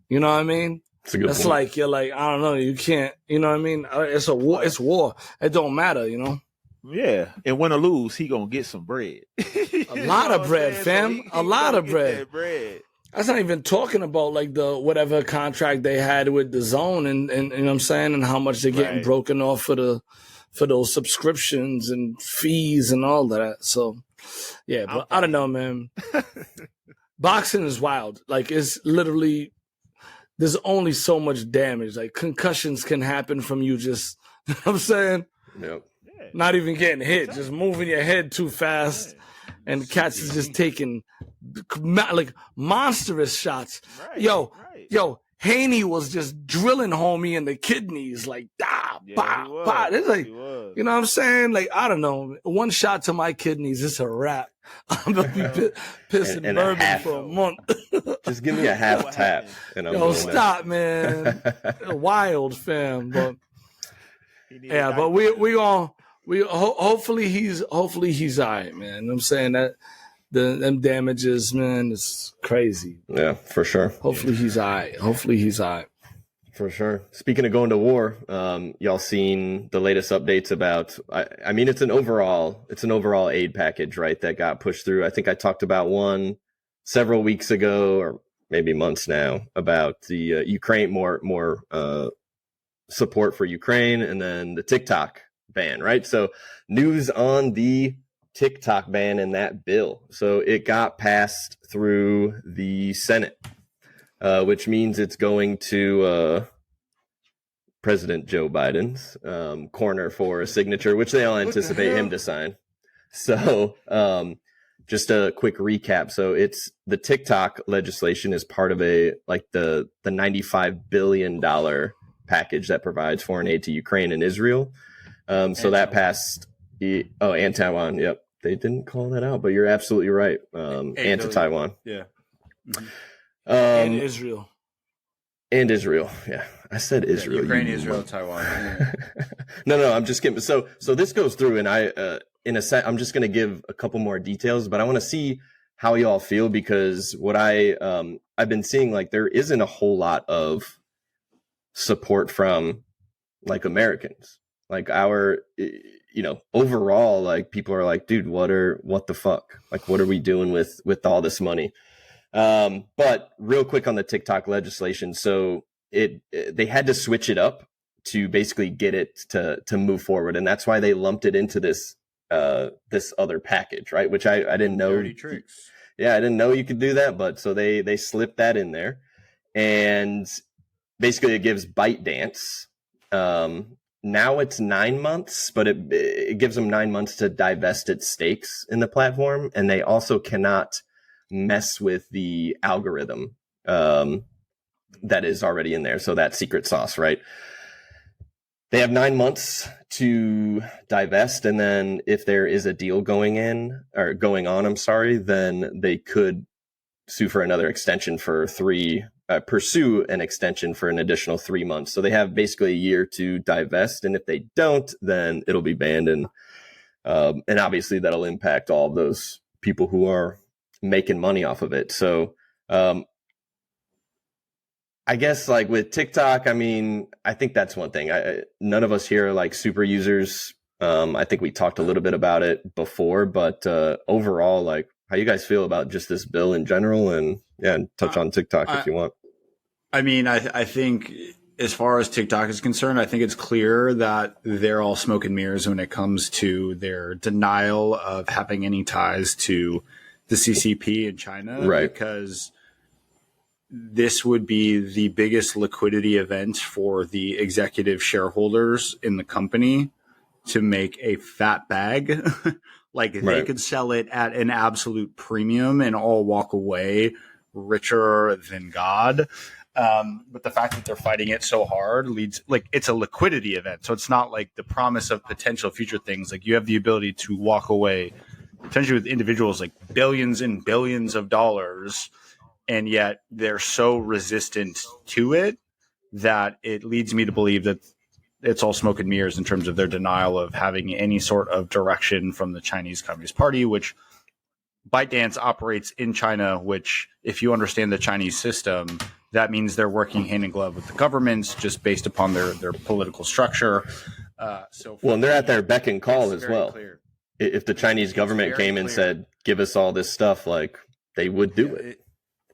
Speaker 1: You know what I mean? That's like you're like, I don't know, you can't. You know what I mean? It's a war. It's war. It don't matter. You know.
Speaker 2: Yeah, and win or lose, he gonna get some bread.
Speaker 1: A lot of bread, fam. A lot of bread. That's not even talking about like the whatever contract they had with the Zone and you know what I'm saying, and how much they're getting broken off for those subscriptions and fees and all that. So yeah, but I don't know, man. Boxing is wild. Like it's literally there's only so much damage. Like concussions can happen from you just You know what I'm saying?
Speaker 3: Yep.
Speaker 1: Not even getting hit, just moving your head too fast. And cats is just taking like monstrous shots.
Speaker 2: Right,
Speaker 1: Yo,
Speaker 2: right.
Speaker 1: Haney was just drilling homie in the kidneys, like bah. It's like, you know what I'm saying? Like, I don't know, one shot to my kidneys, it's a wrap. I'm gonna be pissing
Speaker 3: And
Speaker 1: bourbon for a month.
Speaker 3: Just give me a half tap, and I'm
Speaker 1: Yo, stop, man. Wild, fam. But yeah, but hopefully he's all right, man. You know what I'm saying? That them damages, man, is crazy.
Speaker 3: Yeah, for sure.
Speaker 1: Hopefully he's all right.
Speaker 3: For sure. Speaking of going to war, y'all seen the latest updates about, I mean, it's an overall aid package, right, that got pushed through. I think I talked about one several weeks ago, or maybe months now, about the Ukraine, more support for Ukraine, and then the TikTok ban, right? So news on the TikTok ban and that bill. So it got passed through the Senate, which means it's going to President Joe Biden's corner for a signature, which they all anticipate him to sign. So just a quick recap. So it's the TikTok legislation is part of the $95 billion package that provides foreign aid to Ukraine and Israel. So that passed. And Taiwan. Yep. They didn't call that out, but you're absolutely right. And to Taiwan.
Speaker 5: Yeah. Mm-hmm.
Speaker 1: And Israel.
Speaker 3: And Israel. Yeah. I said Israel.
Speaker 5: Yeah, Ukraine, Israel, Taiwan. Yeah.
Speaker 3: No, I'm just kidding. So this goes through, and I'm just going to give a couple more details, but I want to see how y'all feel, because what I've been seeing, like, there isn't a whole lot of support from like Americans, like overall, like, people are like, dude, what the fuck? Like, what are we doing with all this money? But real quick on the TikTok legislation. So they had to switch it up to basically get it to move forward. And that's why they lumped it into this other package, right? Which I didn't know.
Speaker 5: Dirty tricks.
Speaker 3: Yeah, I didn't know you could do that, but so they slipped that in there. And basically it gives ByteDance, now it's 9 months, but it gives them 9 months to divest its stakes in the platform. And they also cannot mess with the algorithm that is already in there. So that secret sauce, right? They have 9 months to divest. And then if there is a deal going on, then they could sue for another extension for pursue an extension for an additional 3 months. So they have basically a year to divest. And if they don't, then it'll be banned. And obviously that'll impact all of those people who are making money off of it. So I guess, like, with TikTok, I mean, I think that's one thing. None of us here are like super users. I think we talked a little bit about it before, but overall, like, how you guys feel about just this bill in general, and touch on TikTok if you want.
Speaker 5: I mean, I think as far as TikTok is concerned, I think it's clear that they're all smoke and mirrors when it comes to their denial of having any ties to the CCP in China,
Speaker 3: right?
Speaker 5: Because this would be the biggest liquidity event for the executive shareholders in the company to make a fat bag. Like, they could sell it at an absolute premium and all walk away richer than God. But the fact that they're fighting it so hard leads, like, it's a liquidity event. So it's not like the promise of potential future things. Like, you have the ability to walk away potentially with individuals like billions and billions of dollars, and yet they're so resistant to it that it leads me to believe that it's all smoke and mirrors in terms of their denial of having any sort of direction from the Chinese Communist Party, which ByteDance operates in China, which, if you understand the Chinese system, that means they're working hand in glove with the governments just based upon their political structure.
Speaker 3: And they're at their beck and call as well.
Speaker 5: Clear.
Speaker 3: If the Chinese government came and said, give us all this stuff, like, they would do it.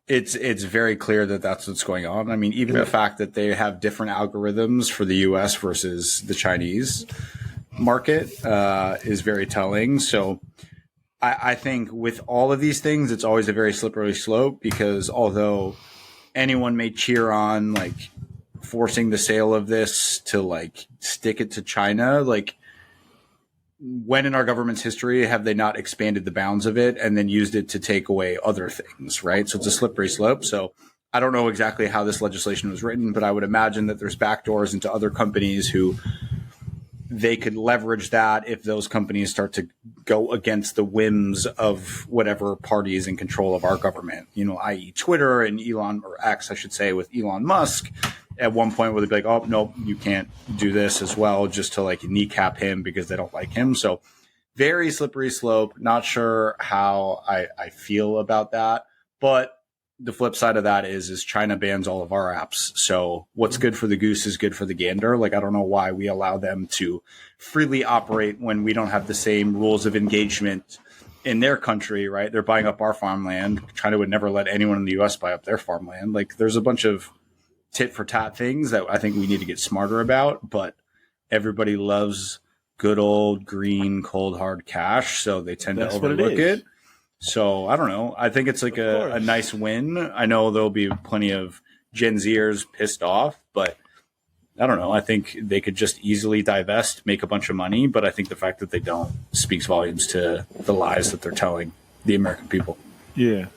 Speaker 5: It's very clear that that's what's going on. I mean, even the fact that they have different algorithms for the U.S. versus the Chinese market is very telling. So I think with all of these things, it's always a very slippery slope, because although anyone may cheer on, like, forcing the sale of this to like stick it to China. Like, when in our government's history have they not expanded the bounds of it and then used it to take away other things, right? So it's a slippery slope. So I don't know exactly how this legislation was written, but I would imagine that there's backdoors into other companies who they could leverage that if those companies start to go against the whims of whatever party is in control of our government, you know, i.e. Twitter and Elon, or X, I should say, with Elon Musk. At one point where they'd be like, oh, no, you can't do this as well, just to like kneecap him because they don't like him. So very slippery slope. Not sure how I feel about that. But the flip side of that is China bans all of our apps. So what's good for the goose is good for the gander. Like, I don't know why we allow them to freely operate when we don't have the same rules of engagement in their country, right? They're buying up our farmland. China would never let anyone in the US buy up their farmland. Like, there's a bunch of tit for tat things that I think we need to get smarter about, but everybody loves good old green, cold, hard cash. So they tend to overlook it. So I don't know. I think it's like a nice win. I know there'll be plenty of Gen Zers pissed off, but I don't know. I think they could just easily divest, make a bunch of money. But I think the fact that they don't speaks volumes to the lies that they're telling the American people.
Speaker 2: Yeah.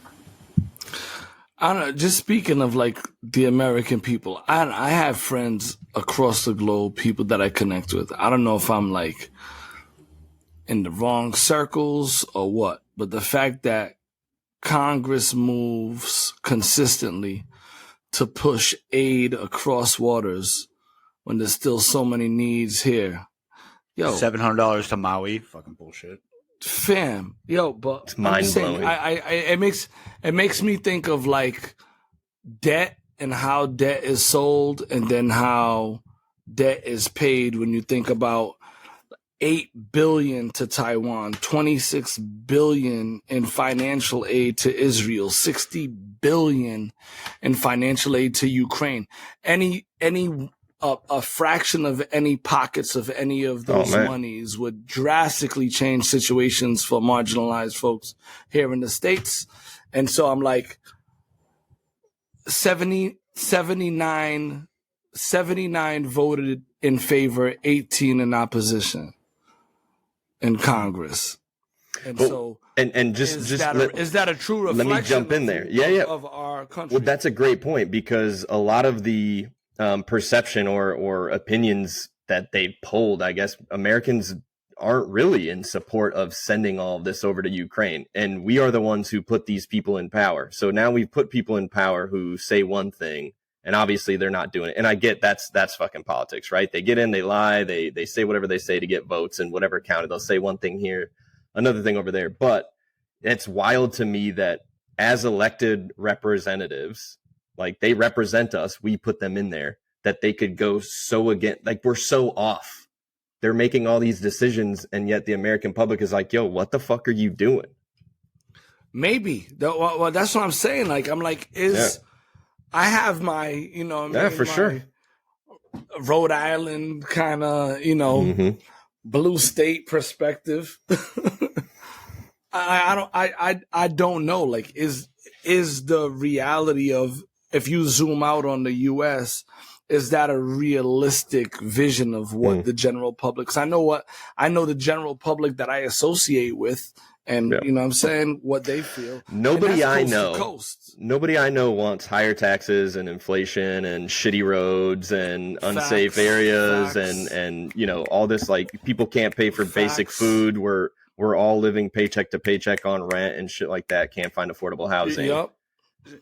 Speaker 1: I don't know. Just speaking of like the American people, I have friends across the globe, people that I connect with. I don't know if I'm like in the wrong circles or what, but the fact that Congress moves consistently to push aid across waters when there's still so many needs here. Yo,
Speaker 5: $700 to Maui, fucking bullshit.
Speaker 1: Fam, yo, but
Speaker 3: it's mind blowing.
Speaker 1: It makes me think of like debt and how debt is sold, and then how debt is paid. When you think about $8 billion to Taiwan, $26 billion in financial aid to Israel, $60 billion in financial aid to Ukraine. A fraction of any pockets of any of those monies would drastically change situations for marginalized folks here in the States. And so I'm like, 79 voted in favor, 18 in opposition in Congress. And so
Speaker 3: and just
Speaker 1: is that a true reflection?
Speaker 3: Let me jump in there. Of
Speaker 1: our country?
Speaker 3: Well, that's a great point, because a lot of the perception or opinions that they've polled, I guess Americans aren't really in support of sending all of this over to Ukraine. And we are the ones who put these people in power. So now we've put people in power who say one thing, and obviously they're not doing it. And I get that's fucking politics, right? They get in, they lie, they say whatever they say to get votes, and whatever counted. They'll say one thing here, another thing over there. But it's wild to me that as elected representatives, like, they represent us, we put them in there, that they could go so against, like, we're so off. They're making all these decisions, and yet the American public is like, yo, what the fuck are you doing?
Speaker 1: Maybe. Well, that's what I'm saying. Like, I'm like, I have my, you know,
Speaker 3: for sure,
Speaker 1: Rhode Island kind of, blue state perspective. I don't know. Like, is the reality of, if you zoom out on the U.S., is that a realistic vision of what the general public? Because I know the general public that I associate with, and you know what I'm saying, what they feel.
Speaker 3: Nobody I know wants higher taxes and inflation and shitty roads and unsafe areas and you know, all this, like, people can't pay for basic food. We're all living paycheck to paycheck on rent and shit like that. Can't find affordable housing.
Speaker 1: Yep.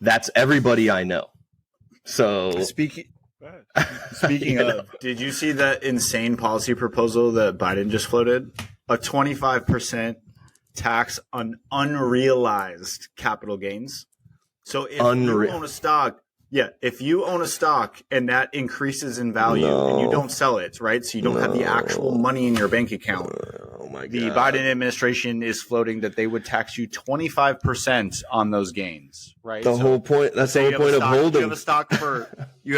Speaker 3: That's everybody I know. So
Speaker 5: speaking of, did you see that insane policy proposal that Biden just floated? A 25% tax on unrealized capital gains. So if you own a stock, if you own a stock and that increases in value and you don't sell it, right? So you don't have the actual money in your bank account. Oh my God. The Biden administration is floating that they would tax you 25% on those gains, right?
Speaker 3: That's the whole point of holding.
Speaker 5: You have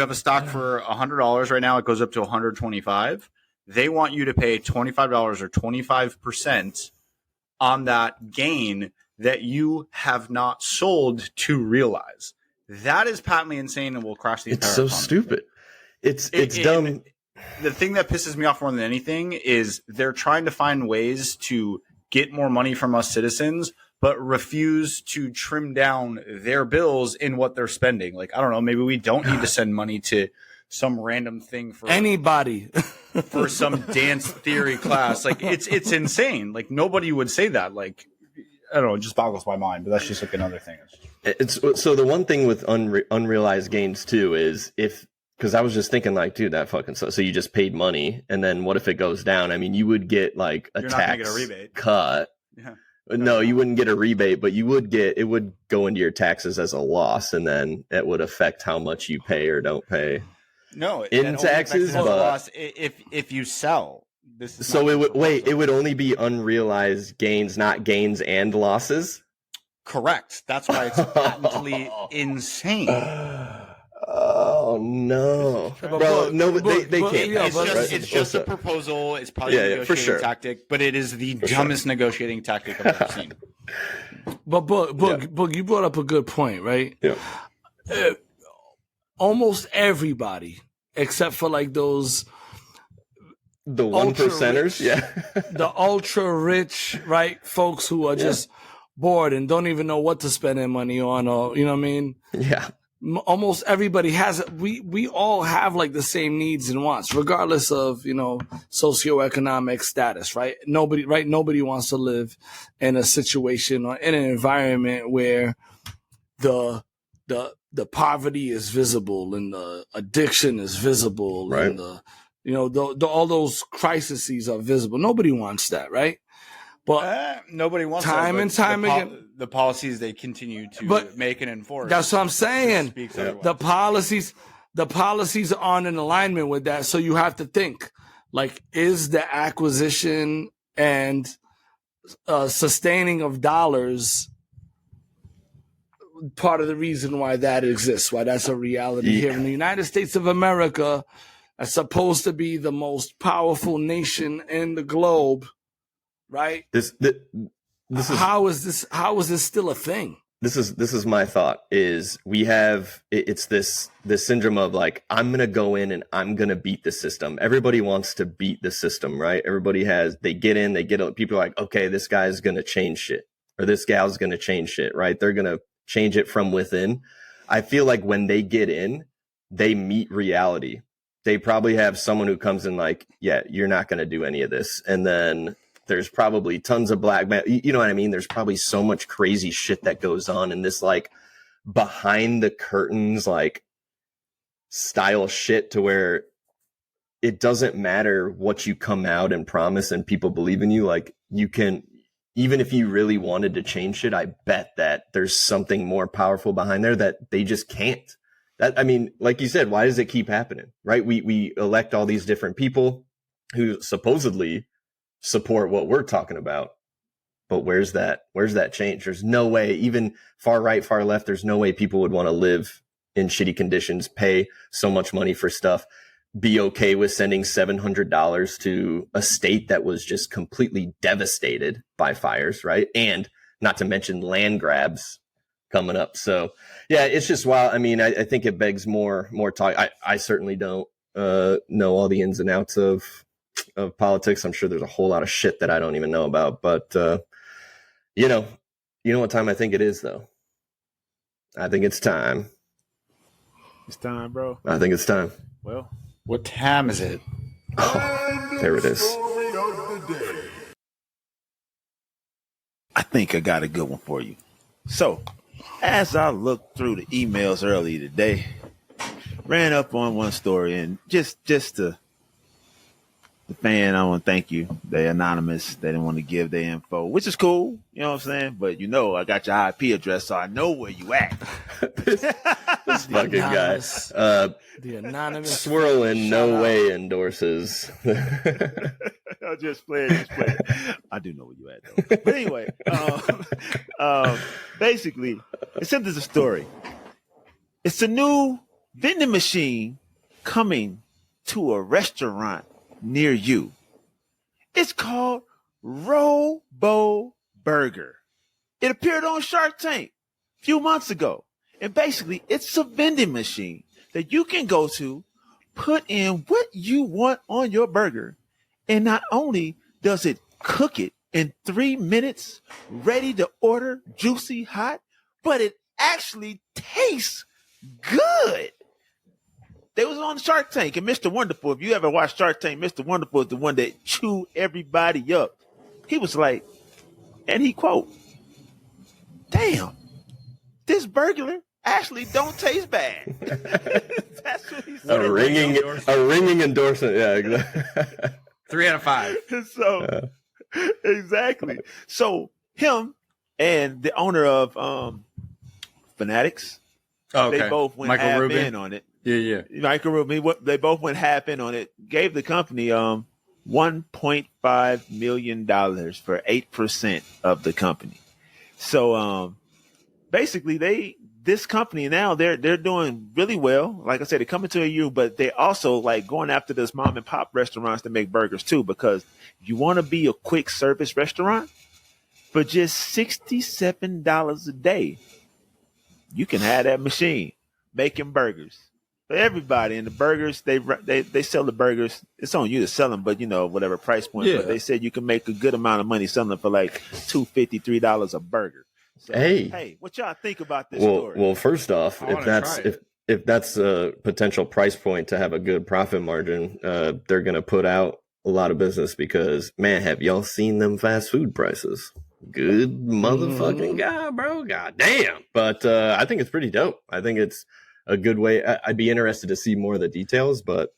Speaker 5: a stock for $100 right now. It goes up to $125. They want you to pay $25 or 25% on that gain that you have not sold to realize. That is patently insane and will crash the entire economy.
Speaker 3: Stupid. It's dumb.
Speaker 5: The thing that pisses me off more than anything is they're trying to find ways to get more money from us citizens, but refuse to trim down their bills in what they're spending. Like, I don't know, maybe we don't need to send money to some random thing for
Speaker 1: anybody
Speaker 5: for some dance theory class. Like, it's insane. Like, nobody would say that. Like, I don't know, it just boggles my mind, but that's just like another thing.
Speaker 3: It's so the one thing with unrealized gains too is because I was just thinking like, dude, that fucking sucks. So you just paid money, and then what if it goes down? I mean, you would get like a tax cut.
Speaker 5: Yeah.
Speaker 3: No, you wouldn't get a rebate, but it would go into your taxes as a loss, and then it would affect how much you pay or don't pay.
Speaker 5: No,
Speaker 3: in taxes, but
Speaker 5: loss if you sell. This is
Speaker 3: so it would only be unrealized gains, not gains and losses.
Speaker 5: Correct. That's why it's patently insane.
Speaker 3: Oh no! Well, no, but they can't.
Speaker 1: Yeah,
Speaker 5: it's just a proposal. It's probably a negotiating tactic, but it is the dumbest negotiating tactic I've ever seen.
Speaker 1: But Boog, you brought up a good point, right?
Speaker 3: Yeah.
Speaker 1: Almost everybody, except for like those
Speaker 3: the 1%ers, yeah,
Speaker 1: the ultra rich, right, folks who are just bored and don't even know what to spend their money on, or you know what I mean?
Speaker 3: Yeah.
Speaker 1: Almost everybody has it. We all have like the same needs and wants, regardless of, you know, socioeconomic status, right? Nobody wants to live in a situation or in an environment where the poverty is visible and the addiction is visible,
Speaker 3: right?
Speaker 1: And all those crises are visible. Nobody wants that, right? But
Speaker 5: nobody wants
Speaker 1: time
Speaker 5: that,
Speaker 1: and time again.
Speaker 5: The policies they continue to make and enforce.
Speaker 1: That's what I'm saying. The policies aren't in alignment with that. So you have to think, like, is the acquisition and sustaining of dollars part of the reason why that exists, why that's a reality here in the United States of America, as supposed to be the most powerful nation in the globe, right?
Speaker 3: This is
Speaker 1: how is this still a thing?
Speaker 3: This is my thought is it's this syndrome of like, I'm going to go in and I'm going to beat the system. Everybody wants to beat the system, right? They get in, people are like, okay, this guy's going to change shit or this gal's going to change shit, right? They're going to change it from within. I feel like when they get in, they meet reality. They probably have someone who comes in like, yeah, you're not going to do any of this. And then there's probably tons of black men. You know what I mean? There's probably so much crazy shit that goes on in this, like, behind the curtains, like, style shit to where it doesn't matter what you come out and promise and people believe in you. Like, you can, even if you really wanted to change shit, I bet that there's something more powerful behind there that they just can't. That, I mean, like you said, why does it keep happening? Right? We elect all these different people who supposedly support what we're talking about, but where's that change? There's no way, even far right, far left, there's no way people would want to live in shitty conditions, pay so much money for stuff, be okay with sending $700 to a state that was just completely devastated by fires, right? And not to mention land grabs coming up. So yeah, it's just wild. I mean, I think it begs more talk. I certainly don't know all the ins and outs of politics. I'm sure there's a whole lot of shit that I don't even know about, but you know what time I think it is, though. I think it's time.
Speaker 2: It's time, bro.
Speaker 3: I think it's time.
Speaker 2: Well,
Speaker 5: what time is it?
Speaker 3: Oh, there it is.
Speaker 2: I think I got a good one for you. So, as I looked through the emails earlier today, ran up on one story, and just to the fan, I want to thank you. They're anonymous. They didn't want to give their info, which is cool. You know what I'm saying? But I got your IP address, so I know where you at.
Speaker 3: this fucking guy.
Speaker 1: The anonymous
Speaker 3: Swirl in no way endorses.
Speaker 2: I'll just play it. I do know where you at, though. But anyway, basically, it sent us a story. It's a new vending machine coming to a restaurant near you. It's called Robo Burger. It appeared on Shark Tank a few months ago. And basically, it's a vending machine that you can go to, put in what you want on your burger. And not only does it cook it in 3 minutes, ready to order, juicy, hot, but it actually tastes good. They was on Shark Tank, and Mr. Wonderful, if you ever watched Shark Tank, Mr. Wonderful is the one that chewed everybody up. He was like, and he quote, "Damn, this burger actually don't taste bad." That's what he said.
Speaker 3: A ringing endorsement. Yeah, exactly.
Speaker 5: 3 out of 5.
Speaker 2: So exactly. So him and the owner of Fanatics,
Speaker 5: Oh, okay.
Speaker 2: they both went
Speaker 5: Michael
Speaker 2: half
Speaker 5: Rubin.
Speaker 2: in on it.
Speaker 5: Yeah.
Speaker 2: Michael Rubin, they both went half in on it. Gave the company $1.5 million for 8% of the company. So basically, this company now they're doing really well. Like I said, they're coming to you, but they also like going after this mom and pop restaurants that make burgers too. Because if you want to be a quick service restaurant for just $67 a day, you can have that machine making burgers for everybody. And the burgers they sell the burgers. It's on you to sell them, but whatever price point.
Speaker 5: Yeah.
Speaker 2: But they said you can make a good amount of money selling them for like $2.50, $3 a burger. So, hey, what y'all think about this story?
Speaker 3: Well, first off,
Speaker 5: I wanna try it.
Speaker 3: if that's a potential price point to have a good profit margin, they're gonna put out a lot of business because, man, have y'all seen them fast food prices? Good motherfucking guy, bro. God damn. But I think it's pretty dope. I think it's a good way. I'd be interested to see more of the details, but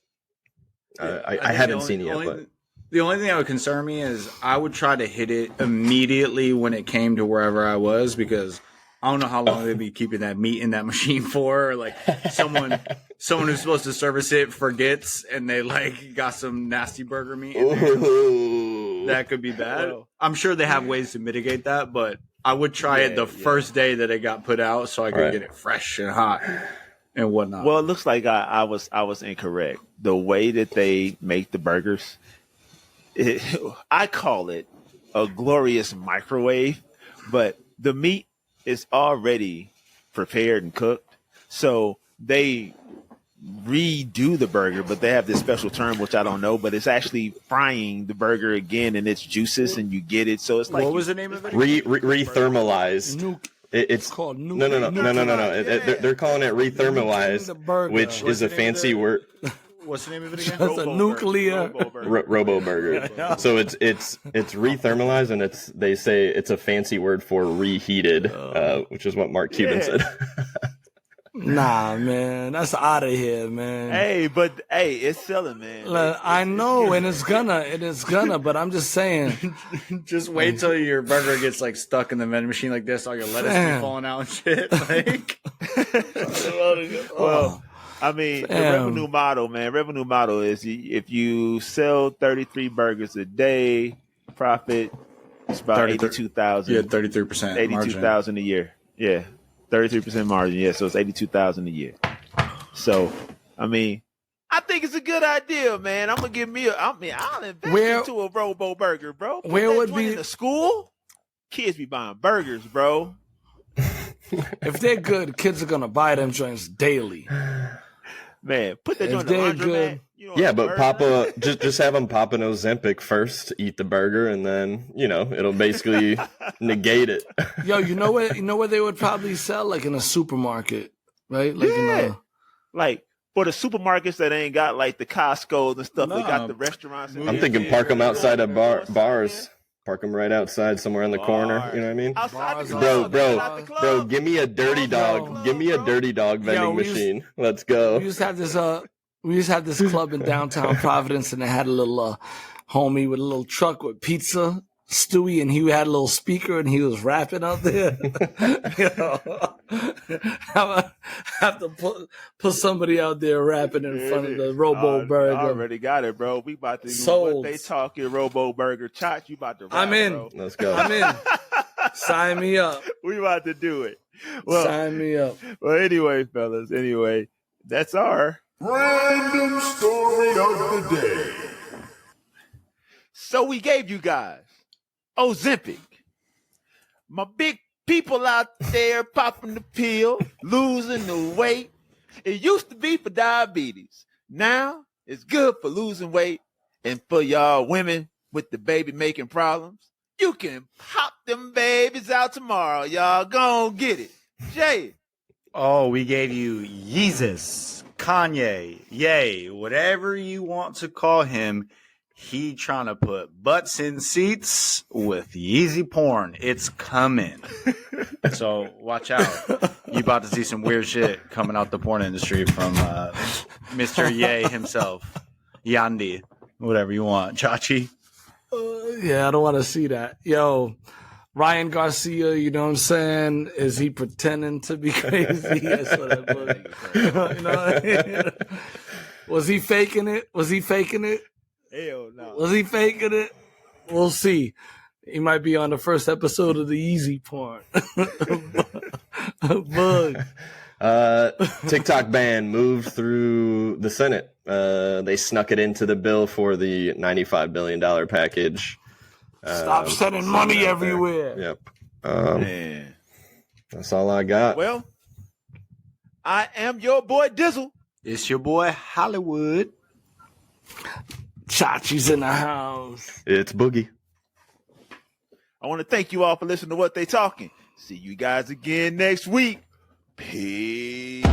Speaker 3: I haven't seen it yet. But
Speaker 5: the only thing that would concern me is I would try to hit it immediately when it came to wherever I was, because I don't know how long they'd be keeping that meat in that machine for. Or like someone who's supposed to service it forgets, and they like got some nasty burger meat in there. That could be bad. I'm sure they have ways to mitigate that, but I would try it the first day that it got put out so I could get it fresh and hot and whatnot.
Speaker 2: Well, it looks like I was incorrect. The way that they make the burgers, I call it a glorious microwave, but the meat is already prepared and cooked. So they redo the burger, but they have this special term, which I don't know, but it's actually frying the burger again in its juices, and you get it. So it's like,
Speaker 5: what was the name of it?
Speaker 3: Rethermalized. It's called no. They're calling it rethermalized, which is a fancy word.
Speaker 5: What's the name of it again?
Speaker 1: That's a nuclear
Speaker 3: Robo burger. So it's rethermalized, and they say it's a fancy word for reheated, which is what Mark Cuban said.
Speaker 1: Nah, man, that's out of here, man.
Speaker 2: Hey, it's selling, man.
Speaker 1: I know, and it's gonna, but I'm just saying.
Speaker 5: Just wait till your burger gets like stuck in the vending machine like this, all your lettuce be falling out and shit. Like,
Speaker 2: well, I mean, the revenue model is if you sell 33 burgers a day, profit is about 82,000.
Speaker 5: Yeah, 33%.
Speaker 2: 82,000 a year. Yeah. 33% margin, yeah, so it's 82,000 a year. So, I mean, I think it's a good idea, man. I'm gonna give me I'll invest into a Robo Burger, bro.
Speaker 1: Where would be
Speaker 2: in the school? Kids be buying burgers, bro.
Speaker 1: If they're good, kids are gonna buy them joints daily.
Speaker 2: Man, put that joint in the laundromat.
Speaker 3: Yeah, but Papa, just have them pop an Ozempic first, eat the burger, and then it'll basically negate it.
Speaker 1: Yo, you know where they would probably sell, like in a supermarket, right? Like
Speaker 2: like for the supermarkets that ain't got like the Costco's and stuff. They got the restaurants.
Speaker 3: I'm thinking park them outside of bars. Park them right outside somewhere in the corner. You know what I mean?
Speaker 2: Outside the
Speaker 3: Bro, give me a dirty dog. Give me a dirty dog vending machine. Let's go.
Speaker 1: We used to have this club in downtown Providence, and they had a little homie with a little truck with pizza, Stewie, and he had a little speaker, and he was rapping out there. I have to put somebody out there rapping in front of the Robo Burger.
Speaker 2: I already got it, bro. We about to
Speaker 1: Sold.
Speaker 2: What they talking Robo Burger. Chachi, you about to rap,
Speaker 1: I'm in.
Speaker 2: Bro.
Speaker 3: Let's go.
Speaker 1: I'm in. Sign me up.
Speaker 2: We about to do it. Well,
Speaker 1: sign me up.
Speaker 2: Well, anyway, fellas. Anyway, that's our random story of the day. So we gave you guys Ozempic. My big people out there popping the pill, losing the weight. It used to be for diabetes. Now it's good for losing weight, and for y'all women with the baby making problems, you can pop them babies out tomorrow. Y'all go on get it. Jay.
Speaker 5: Oh, we gave you Yeezus, Kanye, Ye, whatever you want to call him. He trying to put butts in seats with Yeezy porn. It's coming. So watch out. You about to see some weird shit coming out the porn industry from Mr. Ye himself. Yandi, whatever you want. Chachi.
Speaker 1: Yeah, I don't want to see that. Yo, Ryan Garcia, you know what I'm saying? Is he pretending to be crazy? That's what I believe. You know what I mean? Was he faking it?
Speaker 2: Hell no.
Speaker 1: Was he faking it? We'll see. He might be on the first episode of the Yeezy porn. Bug.
Speaker 3: TikTok ban moved through the Senate. They snuck it into the bill for the $95 billion package.
Speaker 1: Stop sending money everywhere.
Speaker 3: Yep.
Speaker 2: Man.
Speaker 3: That's all I got.
Speaker 2: Well, I am your boy Dizzle.
Speaker 5: It's your boy Hollywood.
Speaker 1: Chachi's in the house.
Speaker 3: It's Boogie.
Speaker 2: I want to thank you all for listening to What They Talking. See you guys again next week. Peace.